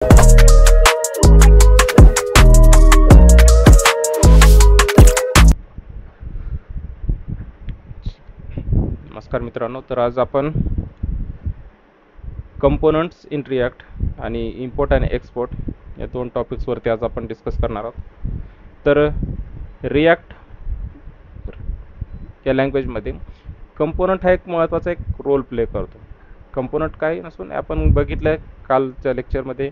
नमस्कार मित्रांनो, तर आज आपण कंपोनंट्स इन रिॲक्ट आणि इम्पोर्ट आणि एक्सपोर्ट या दोन टॉपिक्सवरती आज आपण डिस्कस करणार आहोत. तर रिॲक्ट या लँग्वेजमध्ये कंपोनंट हा एक महत्त्वाचा एक रोल प्ले करतो. कंपोनंट काही नसून आपण बघितलं कालच्या लेक्चरमध्ये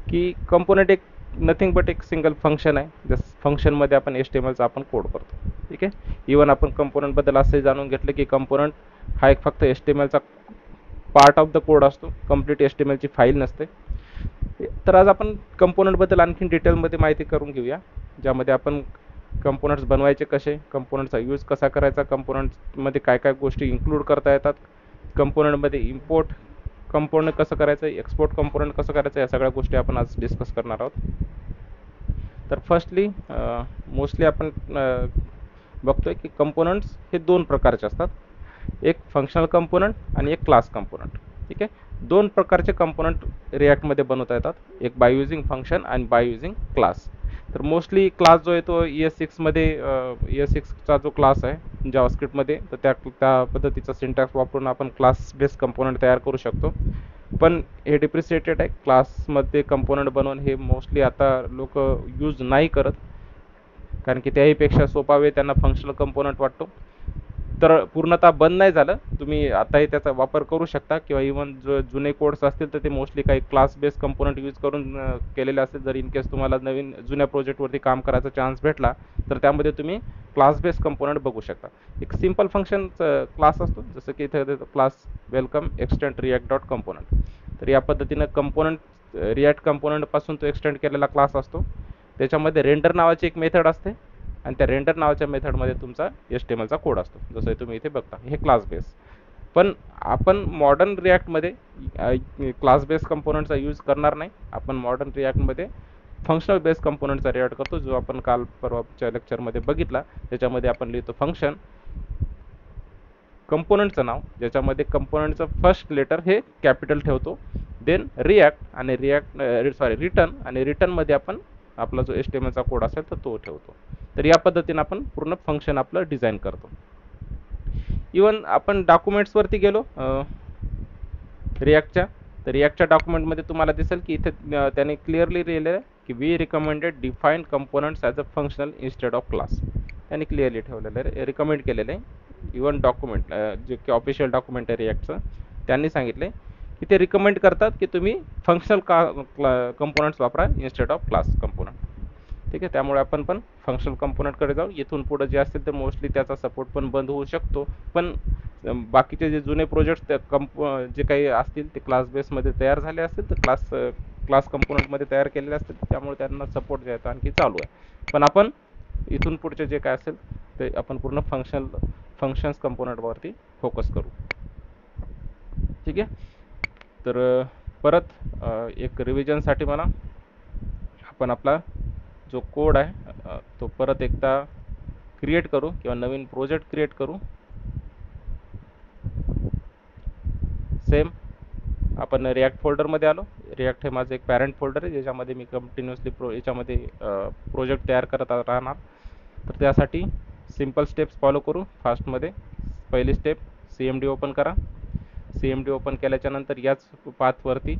की कंपोनंट एक नथिंग बट एक सिंगल फंक्शन आहे. जस फंक्शनमध्ये आपण HTMLचा आपण कोड करतो. ठीक आहे. इवन आपण कंपोनंटबद्दल असे जाणून घेतलं की कंपोनंट हा एक फक्त HTMLचा पार्ट ऑफ द कोड असतो, कंप्लीट HTMLची फाईल नसते. तर आज आपण कंपोनंटबद्दल आणखीन डिटेलमध्ये माहिती करून घेऊया, ज्यामध्ये आपण कंपोनंट्स बनवायचे कसे, कंपोनंटचा यूज कसा करायचा, कंपोनंट्समध्ये काय काय गोष्टी इन्क्लूड करता येतात, कंपोनंटमध्ये इम्पोर्ट कंपोनंट कसं करायचं, एक्सपोर्ट कंपोनंट कसं करायचं, या सगळ्या गोष्टी आपण आज डिस्कस करणार आहोत. तर फर्स्टली मोस्टली आपण बघतोय की कंपोनंट्स हे दोन प्रकारचे असतात, एक फंक्शनल कंपोनंट आणि एक क्लास कंपोनंट. ठीक आहे. दोन प्रकारचे कंपोनंट रिॲक्टमध्ये बनवता येतात, एक बाय युझिंग फंक्शन आणि बाय युझिंग क्लास. तर मोस्टली क्लास जो आहे तो ES6मध्ये ES6चा जो क्लास आहे जावास्क्रिप्टमध्ये, तर त्या पद्धतीचा सिंटॅक्स वापरून आपण क्लास बेस कंपोनंट तयार करू शकतो. पण हे डिप्रिशिएटेड आहे. क्लासमध्ये कंपोनंट बनवून हे मोस्टली आता लोक यूज नाही करत, कारण की त्याहीपेक्षा सोपा वे त्यांना फंक्शनल कंपोनंट वाटतो. तर पूर्णतः बंद नाही झालं, तुम्ही आताही त्याचा वापर करू शकता, किंवा इव्हन जो जुने कोड्स असतील तर ते मोस्टली काही क्लास बेस कंपोनंट यूज करून केलेले असतील. जर इन केस तुम्हाला नवीन जुन्या प्रोजेक्टवरती काम करायचा चान्स भेटला तर त्यामध्ये तुम्ही क्लास बेस कंपोनंट बघू शकता. एक सिंपल फंक्शन क्लास असतो, जसं की इथे class welcome extend react dot component. तर या पद्धतीनं कंपोनंट रिॲक्ट कंपोनंटपासून तो एक्सटेंड केलेला क्लास असतो. त्याच्यामध्ये रेंडर नावाची एक मेथड असते आणि त्या रेंडर नावाच्या मेथडमध्ये तुमचा HTMLचा कोड असतो, जसं तुम्ही इथे बघता. हे क्लास बेस. पण आपण मॉडर्न रिॲक्टमध्ये क्लास बेस कंपोनंटचा यूज करणार नाही. आपण मॉडर्न रिॲक्टमध्ये फंक्शनल बेस कंपोनंटचा रिॲक्ट करतो, जो आपण काल परवाच्या लेक्चरमध्ये बघितला. त्याच्यामध्ये आपण लिहितो फंक्शन, कंपोनंटचं नाव, ज्याच्यामध्ये कंपोनंटचं फर्स्ट लेटर हे कॅपिटल ठेवतो, देन रिटर्न, आणि रिटर्नमध्ये आपण आपला जो HTMLचा कोड असेल तर तो ठेवतो. तर या पद्धतीने आपण पूर्ण फंक्शन आपलं डिझाईन करतो. इवन आपण डॉक्युमेंट्सवरती गेलो रिॲक्टच्या, तर रिॲक्टच्या डॉक्युमेंटमध्ये तुम्हाला दिसेल की इथे त्याने क्लिअरली लिहिलेलं आहे की we recommended define components as a functional instead of class. त्याने क्लिअरली ठेवलेलं आहे, रिकमेंड केलेलं आहे. इवन डॉक्युमेंट जे की ऑफिशियल डॉक्युमेंट आहे रिॲक्टचं, त्यांनी सांगितले की ते रिकमेंड करतात की तुम्ही फंक्शनल कंपोनंट्स वापरा इन्स्टेड ऑफ क्लास कंपोनंट. ठीक आहे. त्यामुळे आपण पण फंक्शनल कंपोनंटकडे जाऊ. इथून पुढे जे असतील ते मोस्टली त्याचा सपोर्ट पण बंद होऊ शकतो, पण बाकीचे जे जुने प्रोजेक्ट्स त्या जे काही असतील ते क्लास बेसमध्ये तयार झाले असतील तर क्लास कंपोनंटमध्ये तयार केलेले असतील, त्यामुळे त्यांना सपोर्ट द्यायचा आणखी चालू आहे. पण आपण इथून पुढचे जे काय असेल ते आपण पूर्ण फंक्शन्स कंपोनंटवरती फोकस करू. ठीक आहे. तर परत एक रिव्हिजनसाठी मला आपण आपला जो कोड आहे तो परत एकदा क्रिएट करू, किंवा नवीन प्रोजेक्ट क्रिएट करू. सेम आपण रिॲक्ट फोल्डरमध्ये आलो. रिॲक्ट हे माझं एक पॅरेंट फोल्डर आहे, ज्याच्यामध्ये मी कंटिन्युअसली याच्यामध्ये प्रोजेक्ट तयार करत राहणार. तर त्यासाठी सिंपल स्टेप्स फॉलो करू फास्टमध्ये. पहिली स्टेप, CMD ओपन करा. CMD ओपन केल्याच्या नंतर याच पाथवरती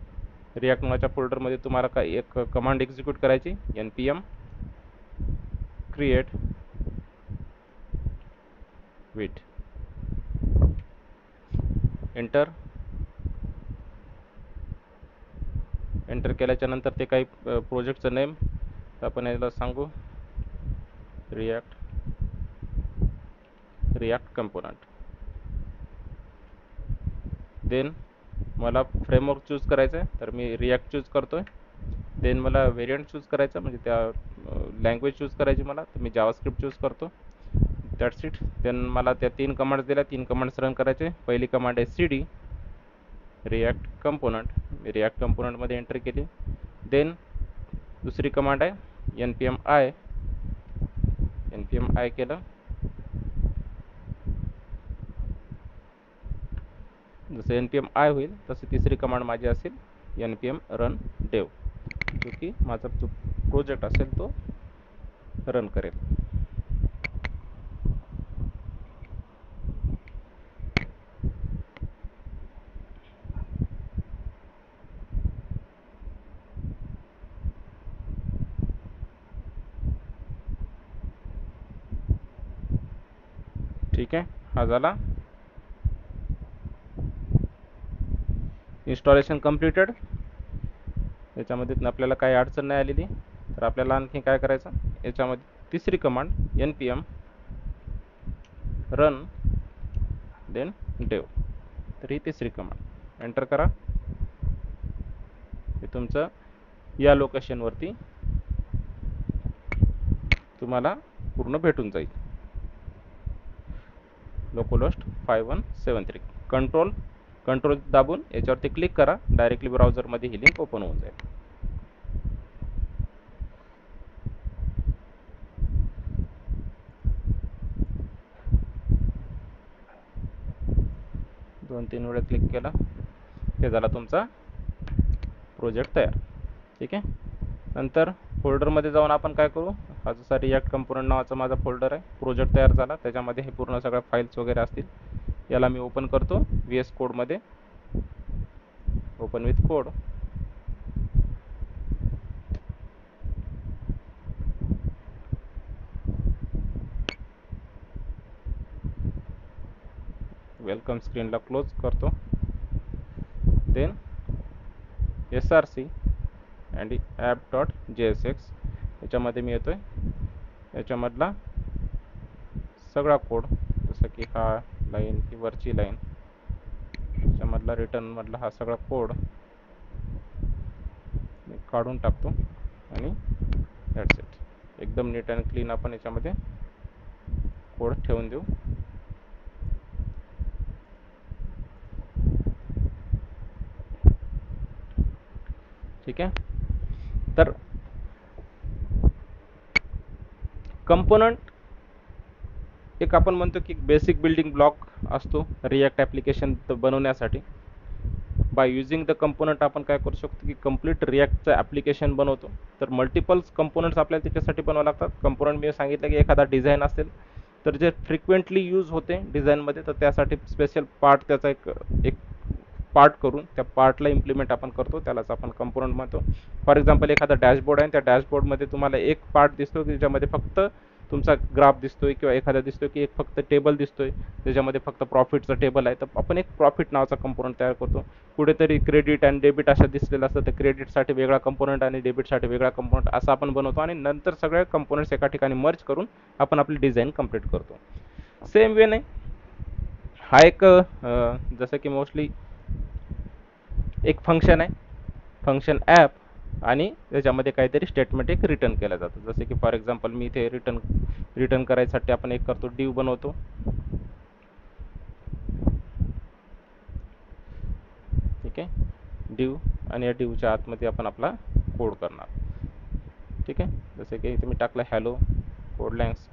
रिॲक्ट नावाच्या फोल्डरमध्ये तुम्हाला एक कमांड एक्झिक्यूट करायची, npm create with एंटर केल्याच्या नंतर ते काही प्रोजेक्टचं नेम आपण याला सांगू, रिॲक्ट कंपोनंट. देन मला फ्रेमवर्क चूज करायचं आहे, तर मी रिॲक्ट चूज करतोय. देन मला व्हेरियंट चूज करायचं, म्हणजे त्या लँग्वेज चूज करायची मला, तर मी जावास्क्रिप्ट चूज करतो. That's it. देन मला त्या 3 कमांड्स दिल्या, 3 कमांड्स रन करायचे. पहिली कमांड आहे cd रिॲक्ट कंपोनंट. मी रिॲक्ट कंपोनंटमध्ये एंटर केली. देन दुसरी कमांड आहे npm i केलं. जसं npm i होईल तसे तिसरी कमांड माझी असेल npm run dev. जो की माझा जो प्रोजेक्ट असेल तो रन करेल. ठीक आहे, हा झाला. Installation completed. याच्यामध्ये आपल्याला काही अडचण नाही आलेली. तर आपल्याला आणखी काय करायचं, याच्यामध्ये तिसरी command npm run then dev. तर ही तिसरी कमांड एंटर करा. हे तुमचं या लोकेशनवरती तुम्हाला पूर्ण भेटून जाईल. लोकलहोस्ट 5173. कंट्रोल दाबून याच्यावरती क्लिक करा. डायरेक्टली ब्राउझरमध्ये ही लिंक ओपन होऊन जाईल. दोन तीन वेळा क्लिक केला, हे झाला तुमचा प्रोजेक्ट तयार. ठीक आहे. नंतर फोल्डरमध्ये जाऊन आपण काय करू, हा जसा रिॲक्ट कंपोनंट नावाचा माझा फोल्डर आहे, प्रोजेक्ट तयार झाला. त्याच्यामध्ये हे पूर्ण सगळ्या फाईल्स वगैरे असतील. याला मी ओपन करतो VS कोडमध्ये. Open with code. वेलकम स्क्रीनला क्लोज करतो. देन src अँड app.jsx याच्यामध्ये मी येतोय. याच्यामधला सगळा कोड, जसं की हा लाईन, ही वरची लाईन, याच्यामधला रिटर्नमधला हा सगळा कोड मी काढून टाकतो आणि दॅट्स इट. एकदम नीट अँड क्लीन आपण याच्यामध्ये कोड ठेवून देऊ. ठीक आहे. तर कंपोनंट एक आपण म्हणतो की बेसिक बिल्डिंग ब्लॉक असतो रिॲक्ट ॲप्लिकेशन बनवण्यासाठी. बाय युजिंग द कंपोनंट आपण काय करू शकतो की कंप्लीट रिॲक्टचं ॲप्लिकेशन बनवतो. तर मल्टिपल्स कंपोनंट्स आपल्याला त्याच्यासाठी बनवावे लागतात. कंपोनंट मी सांगितलं की एखादा डिझाईन असेल तर जे फ्रिक्वेंटली यूज होते डिझाईनमध्ये, तर त्यासाठी स्पेशल पार्ट त्याचा एक पार्ट करून त्या पार्टला इम्प्लिमेंट आपण करतो, त्यालाच आपण कंपोनंट म्हणतो. फॉर एक्झाम्पल एखादा डॅशबोर्ड आहे, त्या डॅशबोर्डमध्ये तुम्हाला एक पार्ट दिसतो की ज्याच्यामध्ये फक्त तुमचा ग्राफ दिसतोय, किंवा एखादा दिसतोय की एक फक्त टेबल दिसतोय त्याच्यामध्ये फक्त प्रॉफिटचं टेबल आहे, तर आपण एक प्रॉफिट नावाचा कंपोनंट तयार करतो. कुठेतरी क्रेडिट आणि डेबिट अशा दिसलेलं असतं, तर क्रेडिटसाठी वेगळा कंपोनंट आणि डेबिटसाठी वेगळा कंपोनंट असं आपण बनवतो. आणि नंतर सगळे कंपोनंट्स एका ठिकाणी मर्ज करून आपण आपली डिझाईन कंप्लीट करतो. सेम वे नाही, हा एक जसं की मोस्टली एक फंक्शन आहे, फंक्शन ॲप, आणि त्याच्यामध्ये काहीतरी स्टेटमेंट एक रिटर्न केलं जातं. जसे की फॉर एक्झाम्पल मी इथे रिटर्न करायसाठी आपण एक करतो, डिव बनवतो. ठीक आहे, डिव, आणि या डिवच्या आतमध्ये आपण आपला कोड करणार. ठीक आहे, जसे की इथे मी टाकलं हॅलो कोडलँग्स.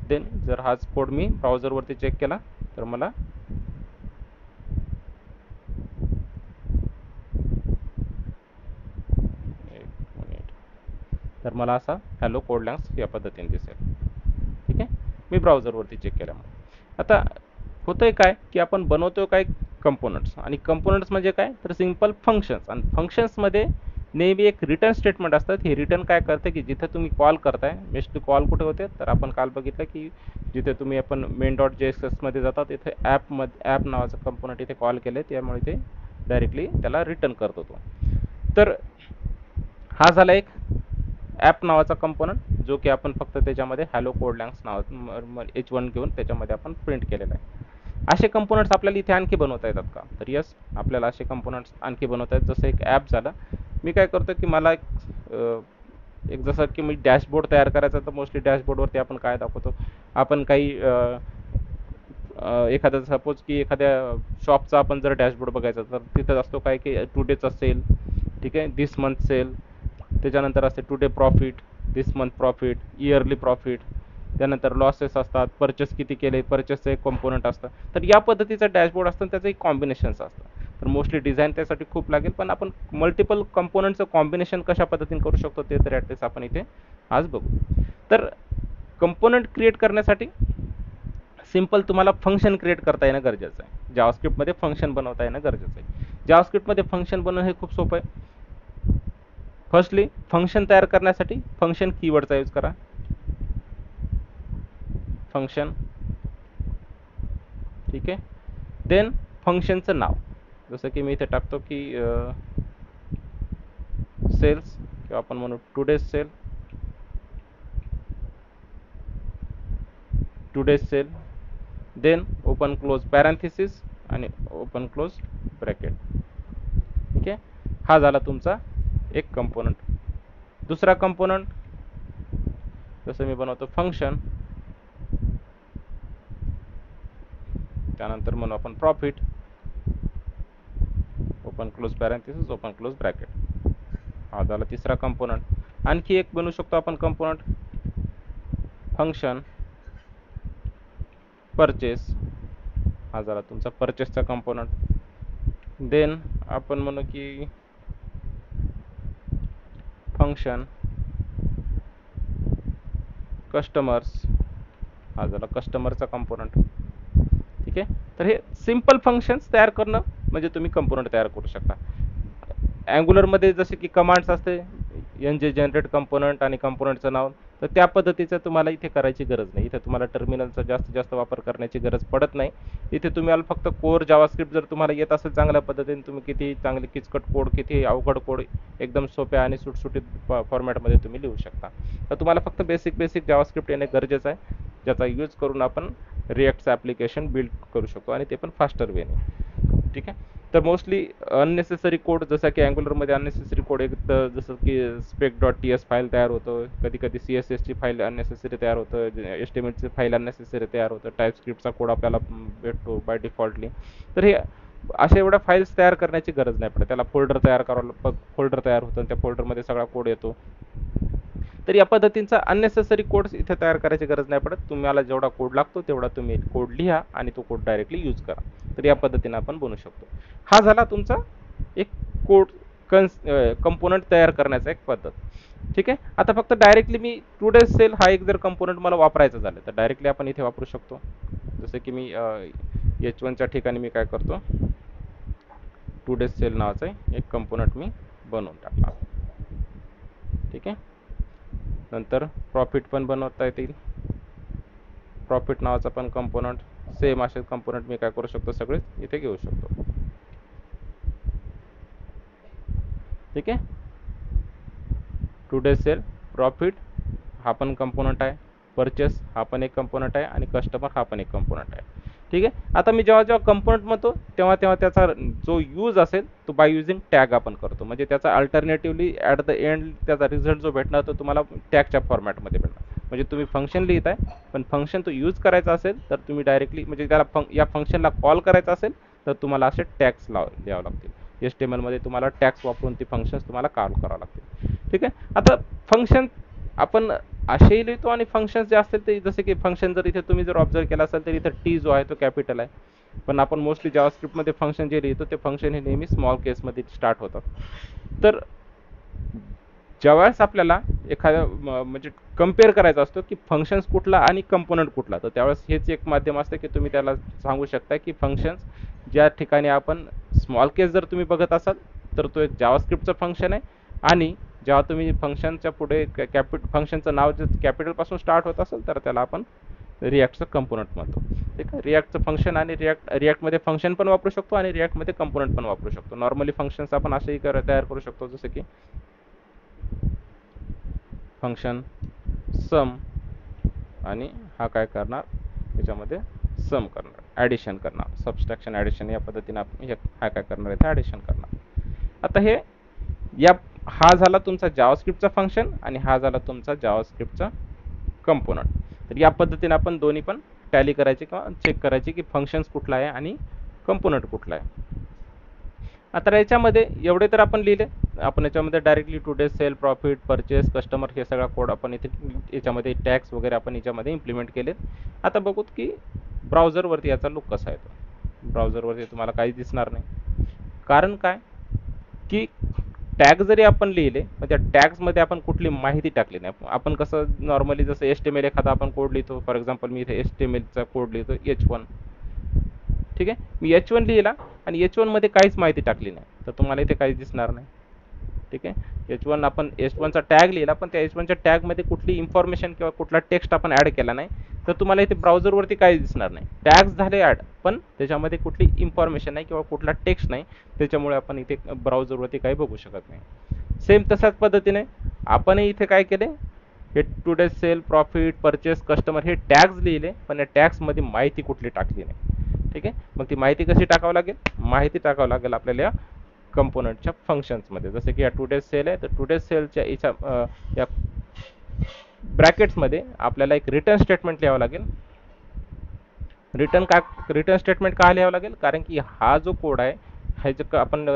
देन जर हाच कोड मी ब्राउझरवरती चेक केला तर मला असा हॅलो कोडलँग्स या पद्धतीने दिसेल. ठीक आहे, मी ब्राउझरवरती चेक केल्यामुळे. आता होतंय काय की आपण बनवतोय काय, कंपोनंट्स. आणि कंपोनंट्स म्हणजे काय, तर सिंपल फंक्शन्स. आणि फंक्शन्समध्ये नेहमी एक रिटर्न स्टेटमेंट असतात. हे रिटर्न काय करते की जिथे तुम्ही कॉल करताय, बेस्ट कॉल कुठे होते, तर आपण काल बघितलं की जिथे तुम्ही आपण main.js मध्ये जाता तिथे ॲप नावाचं कंपोनंट इथे कॉल केले, त्यामुळे ते डायरेक्टली त्याला रिटर्न करत होतो. तर हा झाला एक ॲप नावाचा कंपोनंट, जो की आपण फक्त त्याच्यामध्ये हॅलो कोडलँग्स नावाचं H1 घेऊन त्याच्यामध्ये आपण प्रिंट केलेला आहे. असे कंपोनंट्स आपल्याला इथे आणखी बनवता येतात का, तर यस, आपल्याला असे कंपोनंट्स आणखी बनवता आहेत. जसं एक ॲप झालं, मी काय करतो की मला एक जसं की मी डॅशबोर्ड तयार करायचा, तर मोस्टली डॅशबोर्डवरती आपण काय दाखवतो, आपण काही एखादा सपोज की एखाद्या शॉपचा आपण जर डॅशबोर्ड बघायचा, तर तिथं असतो काय की टुडेचा सेल, ठीक आहे, दिस मंथ सेल, त्याच्यानंतर असते टुडे प्रॉफिट, दिस मंथ प्रॉफिट, इयरली प्रॉफिट, त्यानंतर लॉसेस असतात, परचेस किती केले, परचेसचं एक कॉम्पोनंट असतं. तर या पद्धतीचं डॅशबोर्ड असतं, त्याचं एक कॉम्बिनेशन्स असतं. तर मोस्टली डिझाईन त्यासाठी खूप लागेल, पण आपण मल्टिपल कंपोनंटचं कॉम्बिनेशन कशा पद्धतीने करू शकतो ते तर ॲटलिस्ट आपण इथे आज बघू. तर कंपोनंट क्रिएट करण्यासाठी सिंपल तुम्हाला फंक्शन क्रिएट करता येणं गरजेचं आहे. जावास्क्रिप्टमध्ये फंक्शन बनवता येणं गरजेचं आहे. जावास्क्रिप्टमध्ये फंक्शन बनवणं हे खूप सोपं आहे. फर्स्टली फंक्शन तयार करण्यासाठी फंक्शन कीवर्डचा यूज करा. फंक्शन, ठीक आहे. देन फंक्शनचं नाव, जसं की मी इथे टाकतो की सेल्स, किंवा आपण म्हणू today's sale, today's sale. Then open close parenthesis आणि ओपन क्लोज ब्रॅकेट. ठीक आहे, हा झाला तुमचा एक कंपोनंट. दुसरा कंपोनंट जसं मी बनवतो फंक्शन, त्यानंतर म्हणू आपण profit, open close parenthesis open close bracket. हा झाला तिसरा कंपोनंट. आणखी एक बनवू शकतो आपण कंपोनंट फंक्शन परचेस, हा झाला तुमचा परचेसचा कंपोनंट. देन आपण म्हणू की फंक्शन कस्टमर्स, हा झाला कस्टमरचा कंपोनंट. ठीक आहे, तर हे सिंपल फंक्शन्स तयार करणं म्हणजे तुम्ही कंपोनंट तयार करू शकता. अँग्युलरमध्ये जसे की कमांड्स असते, एन जे जनरेट कंपोनंट आणि कंपोनंटचं नाव, तर त्या पद्धतीचं तुम्हाला इथे करायची गरज नाही. इथे तुम्हाला टर्मिनलचा जास्तीत जास्त वापर करण्याची गरज पडत नाही. इथे तुम्हाला फक्त कोर जावास्क्रिप्ट जर तुम्हाला येत असेल चांगल्या पद्धतीने, तुम्ही किती चांगले किचकट कोड, किती अवघड कोड एकदम सोप्या आणि सुटसुटीत फॉर्मॅटमध्ये तुम्ही लिहू शकता. तर तुम्हाला फक्त बेसिक जावास्क्रिप्ट येणे गरजेचं आहे, ज्याचा यूज करून आपण रिॲक्टचं ॲप्लिकेशन बिल्ड करू शकतो, आणि ते पण फास्टर वेने. ठीक आहे, तर मोस्टली अननेसेसरी कोड, जसं की अँग्युलरमध्ये अननेसेसरी कोड एक तर जसं की spec.ts फाईल तयार होतं, कधी कधी CSSची फाईल अननेसेसरी तयार होतं, HTMLची फाईल अननेसेसरी तयार होतं, टाईपस्क्रिप्टचा कोड आपल्याला भेटतो बाय डिफॉल्टली. तर हे अशा एवढ्या फाईल्स तयार करण्याची गरज नाही पडत. त्याला फोल्डर तयार करावं, फोल्डर तयार होतं आणि त्या फोल्डरमध्ये सगळा कोड येतो. तर या पद्धतीचा अननेसेसरी कोड्स इथे तयार करायची गरज नाही पडत. तुम्हाला जेवढा कोड लागतो तेवढा तुम्ही कोड लिहा आणि तो कोड डायरेक्टली यूज करा. तर या पद्धतीने आपण बनवू शकतो. हा झाला तुमचा एक कोड कंपोनंट तयार करण्याचा एक पद्धत. ठीक आहे, आता फक्त डायरेक्टली मी टुडेज सेल हा एक जर कंपोनंट मला वापरायचा झाला तर डायरेक्टली आपण इथे वापरू शकतो. जसं की मी H1च्या ठिकाणी मी काय करतो, टुडेज सेल नावाचा एक कंपोनंट मी बनवून टाकला. ठीक आहे, नंतर प्रॉफिट पण बनवता येतील. प्रॉफिट नावाचा पण कंपोनंट, सेम असे कंपोनंट मी काय करू शकतो, सगळे इथे घेऊ शकतो. ठीक आहे, टुडेज सेल, प्रॉफिट हा पण कंपोनंट आहे, परचेस हा पण एक कंपोनंट आहे, आणि कस्टमर हा पण एक कंपोनंट आहे. ठीक आहे, आता मी जेव्हा जेव्हा कंपोनंट म्हणतो तेव्हा तेव्हा त्याचा जो यूज असेल तो बाय युझिंग टॅग आपण करतो. म्हणजे त्याचा अल्टरनेटिव्हली ॲट द एंड त्याचा रिझल्ट जो भेटणार तो तुम्हाला टॅगच्या फॉर्मॅटमध्ये भेटणार. म्हणजे तुम्ही फंक्शन लिहित आहे, पण फंक्शन तो यूज करायचा असेल तर तुम्ही डायरेक्टली, म्हणजे त्याला या फंक्शनला कॉल करायचा असेल तर तुम्हाला असे टॅग्स द्यावं लागतील. HTML मध्ये तुम्हाला टॅग्स वापरून ती फंक्शन्स तुम्हाला कॉल करावं लागतील. ठीक आहे, आता फंक्शन आपण असेही लिहितो, आणि फंक्शन्स जे असतील ते, जसे की फंक्शन जर इथे तुम्ही जर ऑब्झर्व केला असेल तर इथे टी जो आहे तो कॅपिटल आहे, पण आपण मोस्टली जावास्क्रिप्टमध्ये फंक्शन जे लिहितो ते फंक्शन हे नेहमी स्मॉल केसमध्ये स्टार्ट होतात. तर ज्यावेळेस आपल्याला एखाद्या म्हणजे कम्पेअर करायचा असतो की फंक्शन्स कुठला आणि कंपोनंट कुठला, तर त्यावेळेस हेच एक माध्यम असतं की तुम्ही त्याला सांगू शकता की फंक्शन्स ज्या ठिकाणी आपण स्मॉल केस जर तुम्ही बघत असाल तर तो एक जावास्क्रिप्टचं फंक्शन आहे, आणि जेव्हा तुम्ही फंक्शनच्या पुढे फंक्शनचं नाव जे कॅपिटलपासून स्टार्ट होत असेल तर त्याला आपण रिॲक्टचं कंपोनंट म्हणतो. ठीक आहे, रिॲक्टचं फंक्शन, आणि रिॲक्टमध्ये फंक्शन पण वापरू शकतो आणि रिॲक्टमध्ये कंपोनंट पण वापरू शकतो. नॉर्मली फंक्शन्स आपण असेही तयार करू शकतो, जसं की फंक्शन सम, आणि हा काय करणार, याच्यामध्ये सम करणार, ॲडिशन करणार, सबस्ट्रॅक्शन ॲडिशन या पद्धतीने आपण हा काय करणार, इथे ॲडिशन करणार. आता हे हा झाला तुमचा जावास्क्रिप्टचा फंक्शन, आणि हा झाला तुमचा जावास्क्रिप्टचा कंपोनंट. तर या पद्धतीने आपण दोन्ही पण टॅली करायचे किंवा चेक करायचे की फंक्शन्स कुठला आहे आणि कंपोनंट कुठला आहे. आता याच्यामध्ये एवढे तर आपण लिहिले, आपण याच्यामध्ये directly today sale, profit, purchase, customer हे सगळा कोड आपण इथे याच्यामध्ये टॅग्स वगैरे आपण याच्यामध्ये इम्प्लिमेंट केले. आता बघूत की ब्राउझरवरती याचा लुक कसा येतो. ब्राउझरवरती तुम्हाला काही दिसणार नाही. कारण काय की टॅग जरी आपण लिहिले पण त्या टॅग्समध्ये आपण कुठली माहिती टाकली नाही. आपण कसं नॉर्मली जसं HTML एखादा आपण कोड लिहितो, फॉर एक्झाम्पल मी इथे HTMLचा कोड लिहितो H1, ठीक आहे. मी H1 लिहिला आणि H1 मध्ये काहीच माहिती टाकली नाही, तर तुम्हाला इथे काहीच दिसणार नाही. ठीक आहे. H1 आपण H1 चा टॅग लिहिला पण त्या H1 च्या टॅग मध्ये कुठली इन्फॉर्मेशन किंवा कुठला टेक्स्ट आपण ऍड केला नाही, तर तुम्हाला इथे ब्राउझरवरती काहीच दिसणार नाही. टॅग्स झाले ऍड पण त्याच्यामध्ये कुठली इन्फॉर्मेशन नाही किंवा कुठला टेक्स्ट नाही, त्याच्यामुळे आपण इथे ब्राउझरवरती काही बघू शकत नाही. सेम तशाच पद्धतीने आपण इथे काय केले, हे today sale, profit, purchase, customer हे टॅग्स लिहिले पण या टॅग्स मध्ये माहिती कुठली टाकली नाही. ठीक आहे. मग ती माहिती कशी टाकावं लागेल, माहिती टाकावं लागेल आपल्याला या कंपोनंटच्या फंक्शन्समध्ये. जसे की या टुडे सेल आहे, तर टुडे सेलच्या या ब्रॅकेट्समध्ये आपल्याला एक रिटर्न स्टेटमेंट लिहावं लागेल. रिटर्न स्टेटमेंट का लिहावं लागेल, कारण की हा जो कोड आहे, हा जो आपण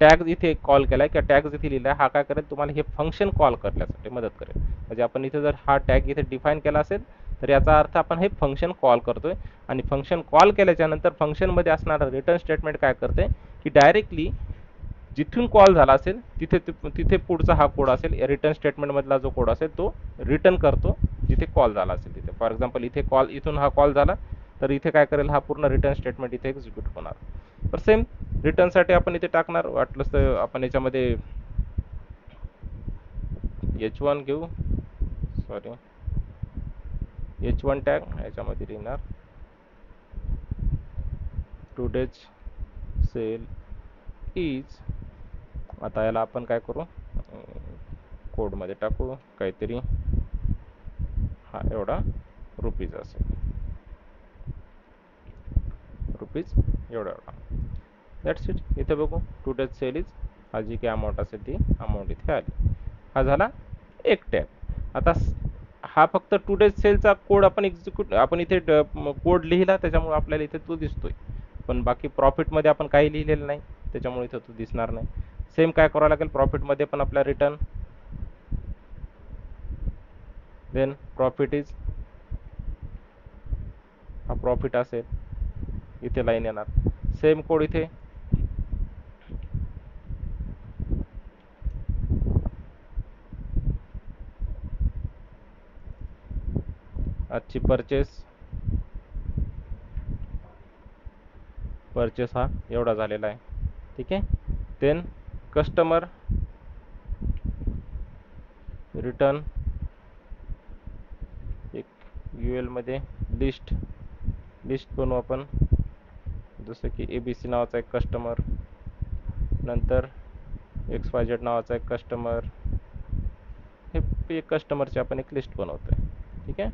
टॅग इथे कॉल केलाय किंवा टॅग इथे लिहिलाय, हा काय करेल तुम्हाला हे फंक्शन कॉल करण्यासाठी मदत करेल. म्हणजे आपण इथे जर हा टॅग इथे डिफाईन केला असेल तर याचा अर्थ आपण हे फंक्शन कॉल करतोय, आणि फंक्शन कॉल केल्याच्या नंतर फंक्शनमध्ये असणारा रिटर्न स्टेटमेंट काय करते की डायरेक्टली जिथून कॉल झाला असेल तिथे तिथे पुढचा हा कोड असेल, रिटर्न स्टेटमेंट मधला जो कोड असेल तो रिटर्न करतो जिथे कॉल झाला असेल तिथे. फॉर एक्झाम्पल इथे इथून हा कॉल झाला तर इथे काय करेल, हा पूर्ण रिटर्न स्टेटमेंट इथे एक्झिक्यूट होणार. तर सेम रिटर्नसाठी आपण इथे टाकणार, वाटलंच तर आपण याच्यामध्ये H1 घेऊ, सॉरी H1 टॅग याच्यामध्ये लिहिणार टुडेज सेल इज. आता याला आपण काय करू, कोडमध्ये टाकू काहीतरी, हा एवढा रुपीज असेल, रुपीज एवढा एवढा, दॅट्स इट. इथे बघू टुडेज सेल इज, हा जी काही अमाऊंट असेल ती अमाऊंट इथे आली. हा झाला एक टॅग. आता हा फक्त टुडेज सेलचा कोड आपण आपण इथे कोड लिहिला त्याच्यामुळे आपल्याला इथे तो दिसतोय, पण बाकी प्रॉफिटमध्ये आपण काही लिहिलेलं नाही त्याच्यामुळे इथे तो दिसणार नाही. सेम काय करावं लागेल, प्रॉफिटमध्ये पण आपला रिटर्न, देन प्रॉफिट इज, हा प्रॉफिट असेल इथे लाईन येणार. सेम कोड इथे आजची परचेस हा एवढा झालेला आहे. ठीक आहे. देन कस्टमर रिटर्न एक UL मध्ये लिस्ट बनवू आपण, जसं की ABC नावाचा एक कस्टमर, नंतर XYZ नावाचा एक कस्टमर, हे कस्टमरची आपण एक लिस्ट बनवतोय. ठीक आहे.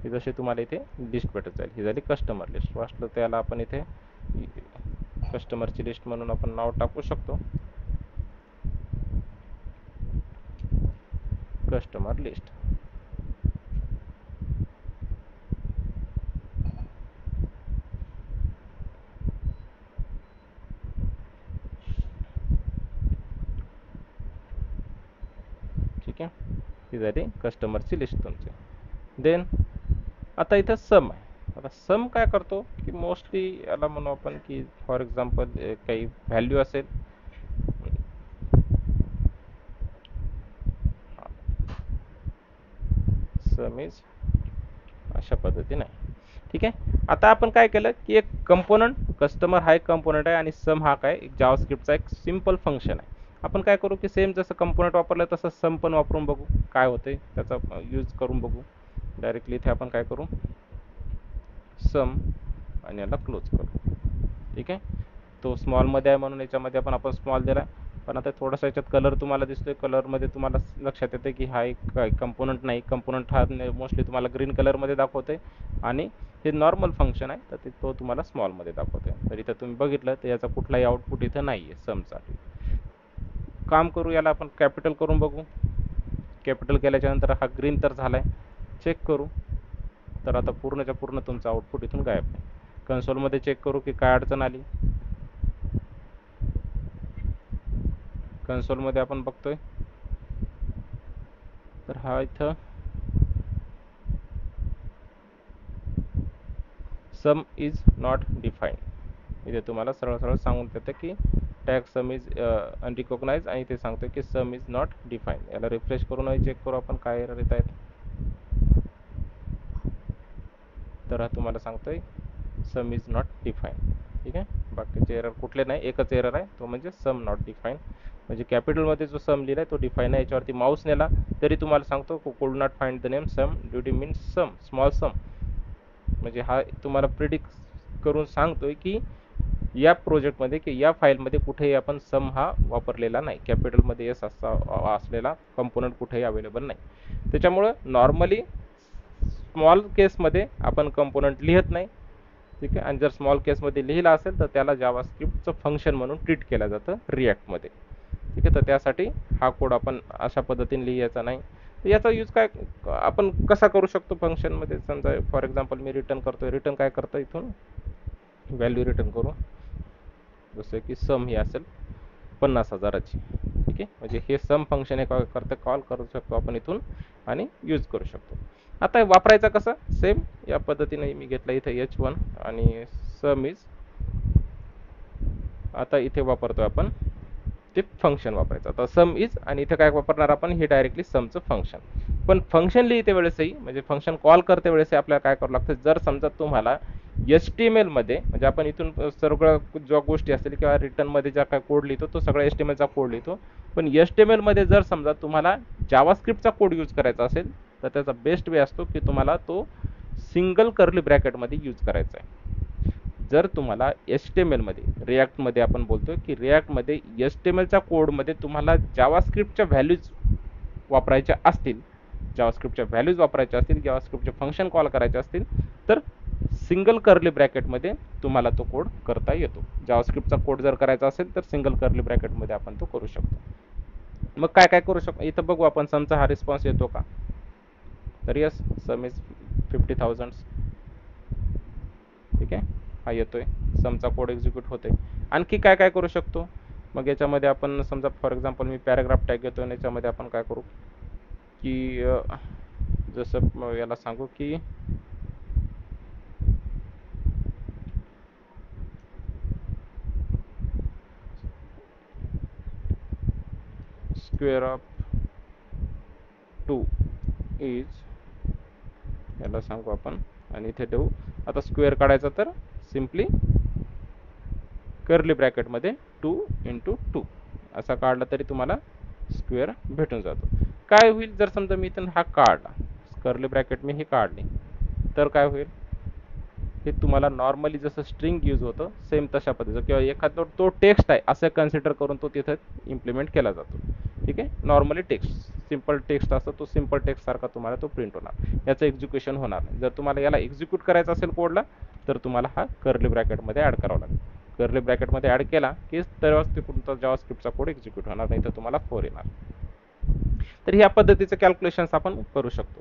ही जशी तुम्हाला इथे लिस्ट भेटत जाईल, ही झाली कस्टमर लिस्ट. वाटलं त्याला आपण इथे कस्टमरची लिस्ट म्हणून आपण नाव टाकू शकतो, कस्टमर लिस्ट. ठीक आहे. ही झाली कस्टमरची लिस्ट तुमची. देन आता इथं सम आहे. आता सम काय करतो की मोस्टली याला म्हणू आपण की फॉर एक्झाम्पल काही व्हॅल्यू असेल, सम इज अशा पद्धतीने आहे. ठीक आहे. आता आपण काय केलं की एक कंपोनंट, कस्टमर हा एक कंपोनंट आहे आणि सम हा काय एक जावास्क्रिप्टचा एक सिंपल फंक्शन आहे. आपण काय करू की सेम जसं कंपोनंट वापरलं तसं सम पण वापरून बघू काय होते, त्याचा यूज करून बघू. डायरेक्टली इथे आपण काय करू, सम आणि याला क्लोज करू. ठीक आहे. तो स्मॉलमध्ये आहे म्हणून याच्यामध्ये आपण स्मॉल दिला, पण आता थोडासा याच्यात कलर तुम्हाला दिसतोय, कलरमध्ये तुम्हाला लक्षात येते की हा एक कंपोनंट नाही, कंपोनंट हा मोस्टली तुम्हाला ग्रीन कलरमध्ये दाखवते आणि हे नॉर्मल फंक्शन आहे तर तो तुम्हाला स्मॉलमध्ये दाखवते. तर इथं तुम्ही बघितलं तर याचा कुठलाही आउटपुट इथं नाही आहे समसाठी. काम करू, याला आपण कॅपिटल करून बघू. कॅपिटल केल्याच्या नंतर हा ग्रीन तर झालाय, चेक करू तर आता पूर्णच्या पूर्ण तुमचा आउटपुट इथून गायब आहे. कन्सोलमध्ये चेक करू की काय अडचण आली. कन्सोलमध्ये आपण बघतोय तर हा इथं सम इज नॉट डिफाईन्ड, इथे तुम्हाला सरळ सरळ सांगून देते की टॅग सम इज अनरिकॉग्नाइज आणि ते सांगतो की सम इज नॉट डिफाईन. याला रिफ्रेश करून चेक करू आपण काय एरर येत आहेत. तर हा तुम्हाला सांगतोय सम इज नॉट डिफाईन. ठीक आहे, बाकीचे एरर कुठले नाही, एकच एरर आहे तो म्हणजे सम नॉट डिफाईन. म्हणजे कॅपिटलमध्ये जो सम लिहिला आहे तो डिफाईन आहे. याच्यावरती माऊस नेला तरी तुम्हाला सांगतो could not find the name sum due to means sum small sum. म्हणजे हा तुम्हाला प्रिडिक्ट करून सांगतोय की या प्रोजेक्टमध्ये की या फाईलमध्ये कुठेही आपण सम हा वापरलेला नाही, कॅपिटलमध्ये एस असा असलेला कंपोनंट कुठेही अवेलेबल नाही. त्याच्यामुळं नॉर्मली स्मॉल केसमध्ये आपण कंपोनंट लिहित नाही. ठीक आहे, आणि जर स्मॉल केसमध्ये लिहिला असेल तर त्याला जावास्क्रिप्टचं फंक्शन म्हणून ट्रीट केलं जातं रिॲक्टमध्ये. ठीक आहे, तर त्यासाठी हा कोड आपण अशा पद्धतीने लिहायचा नाही. तर याचा यूज काय आपण कसा करू शकतो फंक्शनमध्ये. समजा फॉर एक्झाम्पल मी रिटर्न करतोय, रिटर्न काय करतं इथून व्हॅल्यू रिटर्न करू, जसं की सम ही असेल 50,000ची. ठीक आहे, म्हणजे हे सम फंक्शन हे काय करतं, कॉल करू शकतो आपण इथून आणि यूज करू शकतो. आता वापरायचा कसं, सेम या पद्धतीने मी घेतलं इथे H1 आणि सम इज. आता इथे वापरतोय आपण ते फंक्शन वापरायचं. आता सम इज आणि इथे काय वापरणार आपण, हे डायरेक्टली समचं फंक्शन. पण फंक्शन लिहिते वेळेसही म्हणजे फंक्शन कॉल करते वेळेस आपल्याला काय करावं लागतं, जर समजा तुम्हाला HTML मध्ये म्हणजे आपण इथून सगळं ज्या गोष्टी असतील किंवा रिटर्नमध्ये ज्या काय कोड लिहितो तो सगळा HTML चा कोड लिहितो, पण HTML मध्ये जर समजा तुम्हाला जावास्क्रिप्टचा कोड यूज करायचा असेल तर त्याचा बेस्ट वे असतो की तुम्हाला तो सिंगल कर्ली ब्रॅकेटमध्ये यूज करायचा आहे. जर तुम्हाला HTML मध्ये रिॲक्टमध्ये आपण बोलतोय की रिॲक्टमध्ये HTMLच्या कोडमध्ये तुम्हाला जावास्क्रिप्टच्या व्हॅल्यूज वापरायच्या असतील, जावास्क्रिप्टचे फंक्शन कॉल करायचे असतील तर सिंगल कर्ली ब्रॅकेटमध्ये तुम्हाला तो कोड करता येतो. जावास्क्रिप्टचा कोड जर करायचा असेल तर सिंगल कर्ली ब्रॅकेटमध्ये आपण तो करू शकतो. मग काय काय करू शकतो इथं बघू आपण, समचा हा रिस्पॉन्स येतो का, तर यस सम इज 50,000. ठीक आहे, हा येतोय, समचा कोड एक्झिक्यूट होते. आणखी काय काय करू शकतो मग याच्यामध्ये आपण, समजा for example me paragraph tag घेतो आणि याच्यामध्ये आपण काय करू की जसं याला सांगू की स्क्वेअर ऑफ 2 इज, याला सांगू आपण आणि इथे देऊ. आता स्क्वेअर काढायचा तर सिम्पली कर्ली ब्रॅकेटमध्ये 2 × 2 असा काढला तरी तुम्हाला स्क्वेअर भेटून जातो. काय होईल जर समजा मी इथून हा काढला, कर्ली ब्रॅकेट मी हे काढले, तर काय होईल, हे तुम्हाला नॉर्मली जसं स्ट्रिंग यूज होतं सेम तशा पद्धतीचं किंवा एखादा तो टेक्स्ट आहे असं कन्सिडर करून तो तिथं इम्प्लिमेंट केला जातो. ठीक आहे, नॉर्मली टेक्स्ट सिम्पल टेक्स्ट असतो, तो सिम्पल टेक्स्ट सारखा तुम्हाला तो प्रिंट होणार, याचं एक्झिक्युशन होणार नाही. जर तुम्हाला याला एक्झिक्यूट करायचं असेल कोडला तर तुम्हाला हा कर्ली ब्रॅकेटमध्ये ॲड करावा लागेल. कर्ली ब्रॅकेटमध्ये ॲड केला की तरच ते तुमचा जावास्क्रिप्टचा कोड एक्झिक्यूट होणार, नाही तर तुम्हाला 4 येणार. तर ह्या पद्धतीचे कॅल्क्युलेशन्स आपण करू शकतो.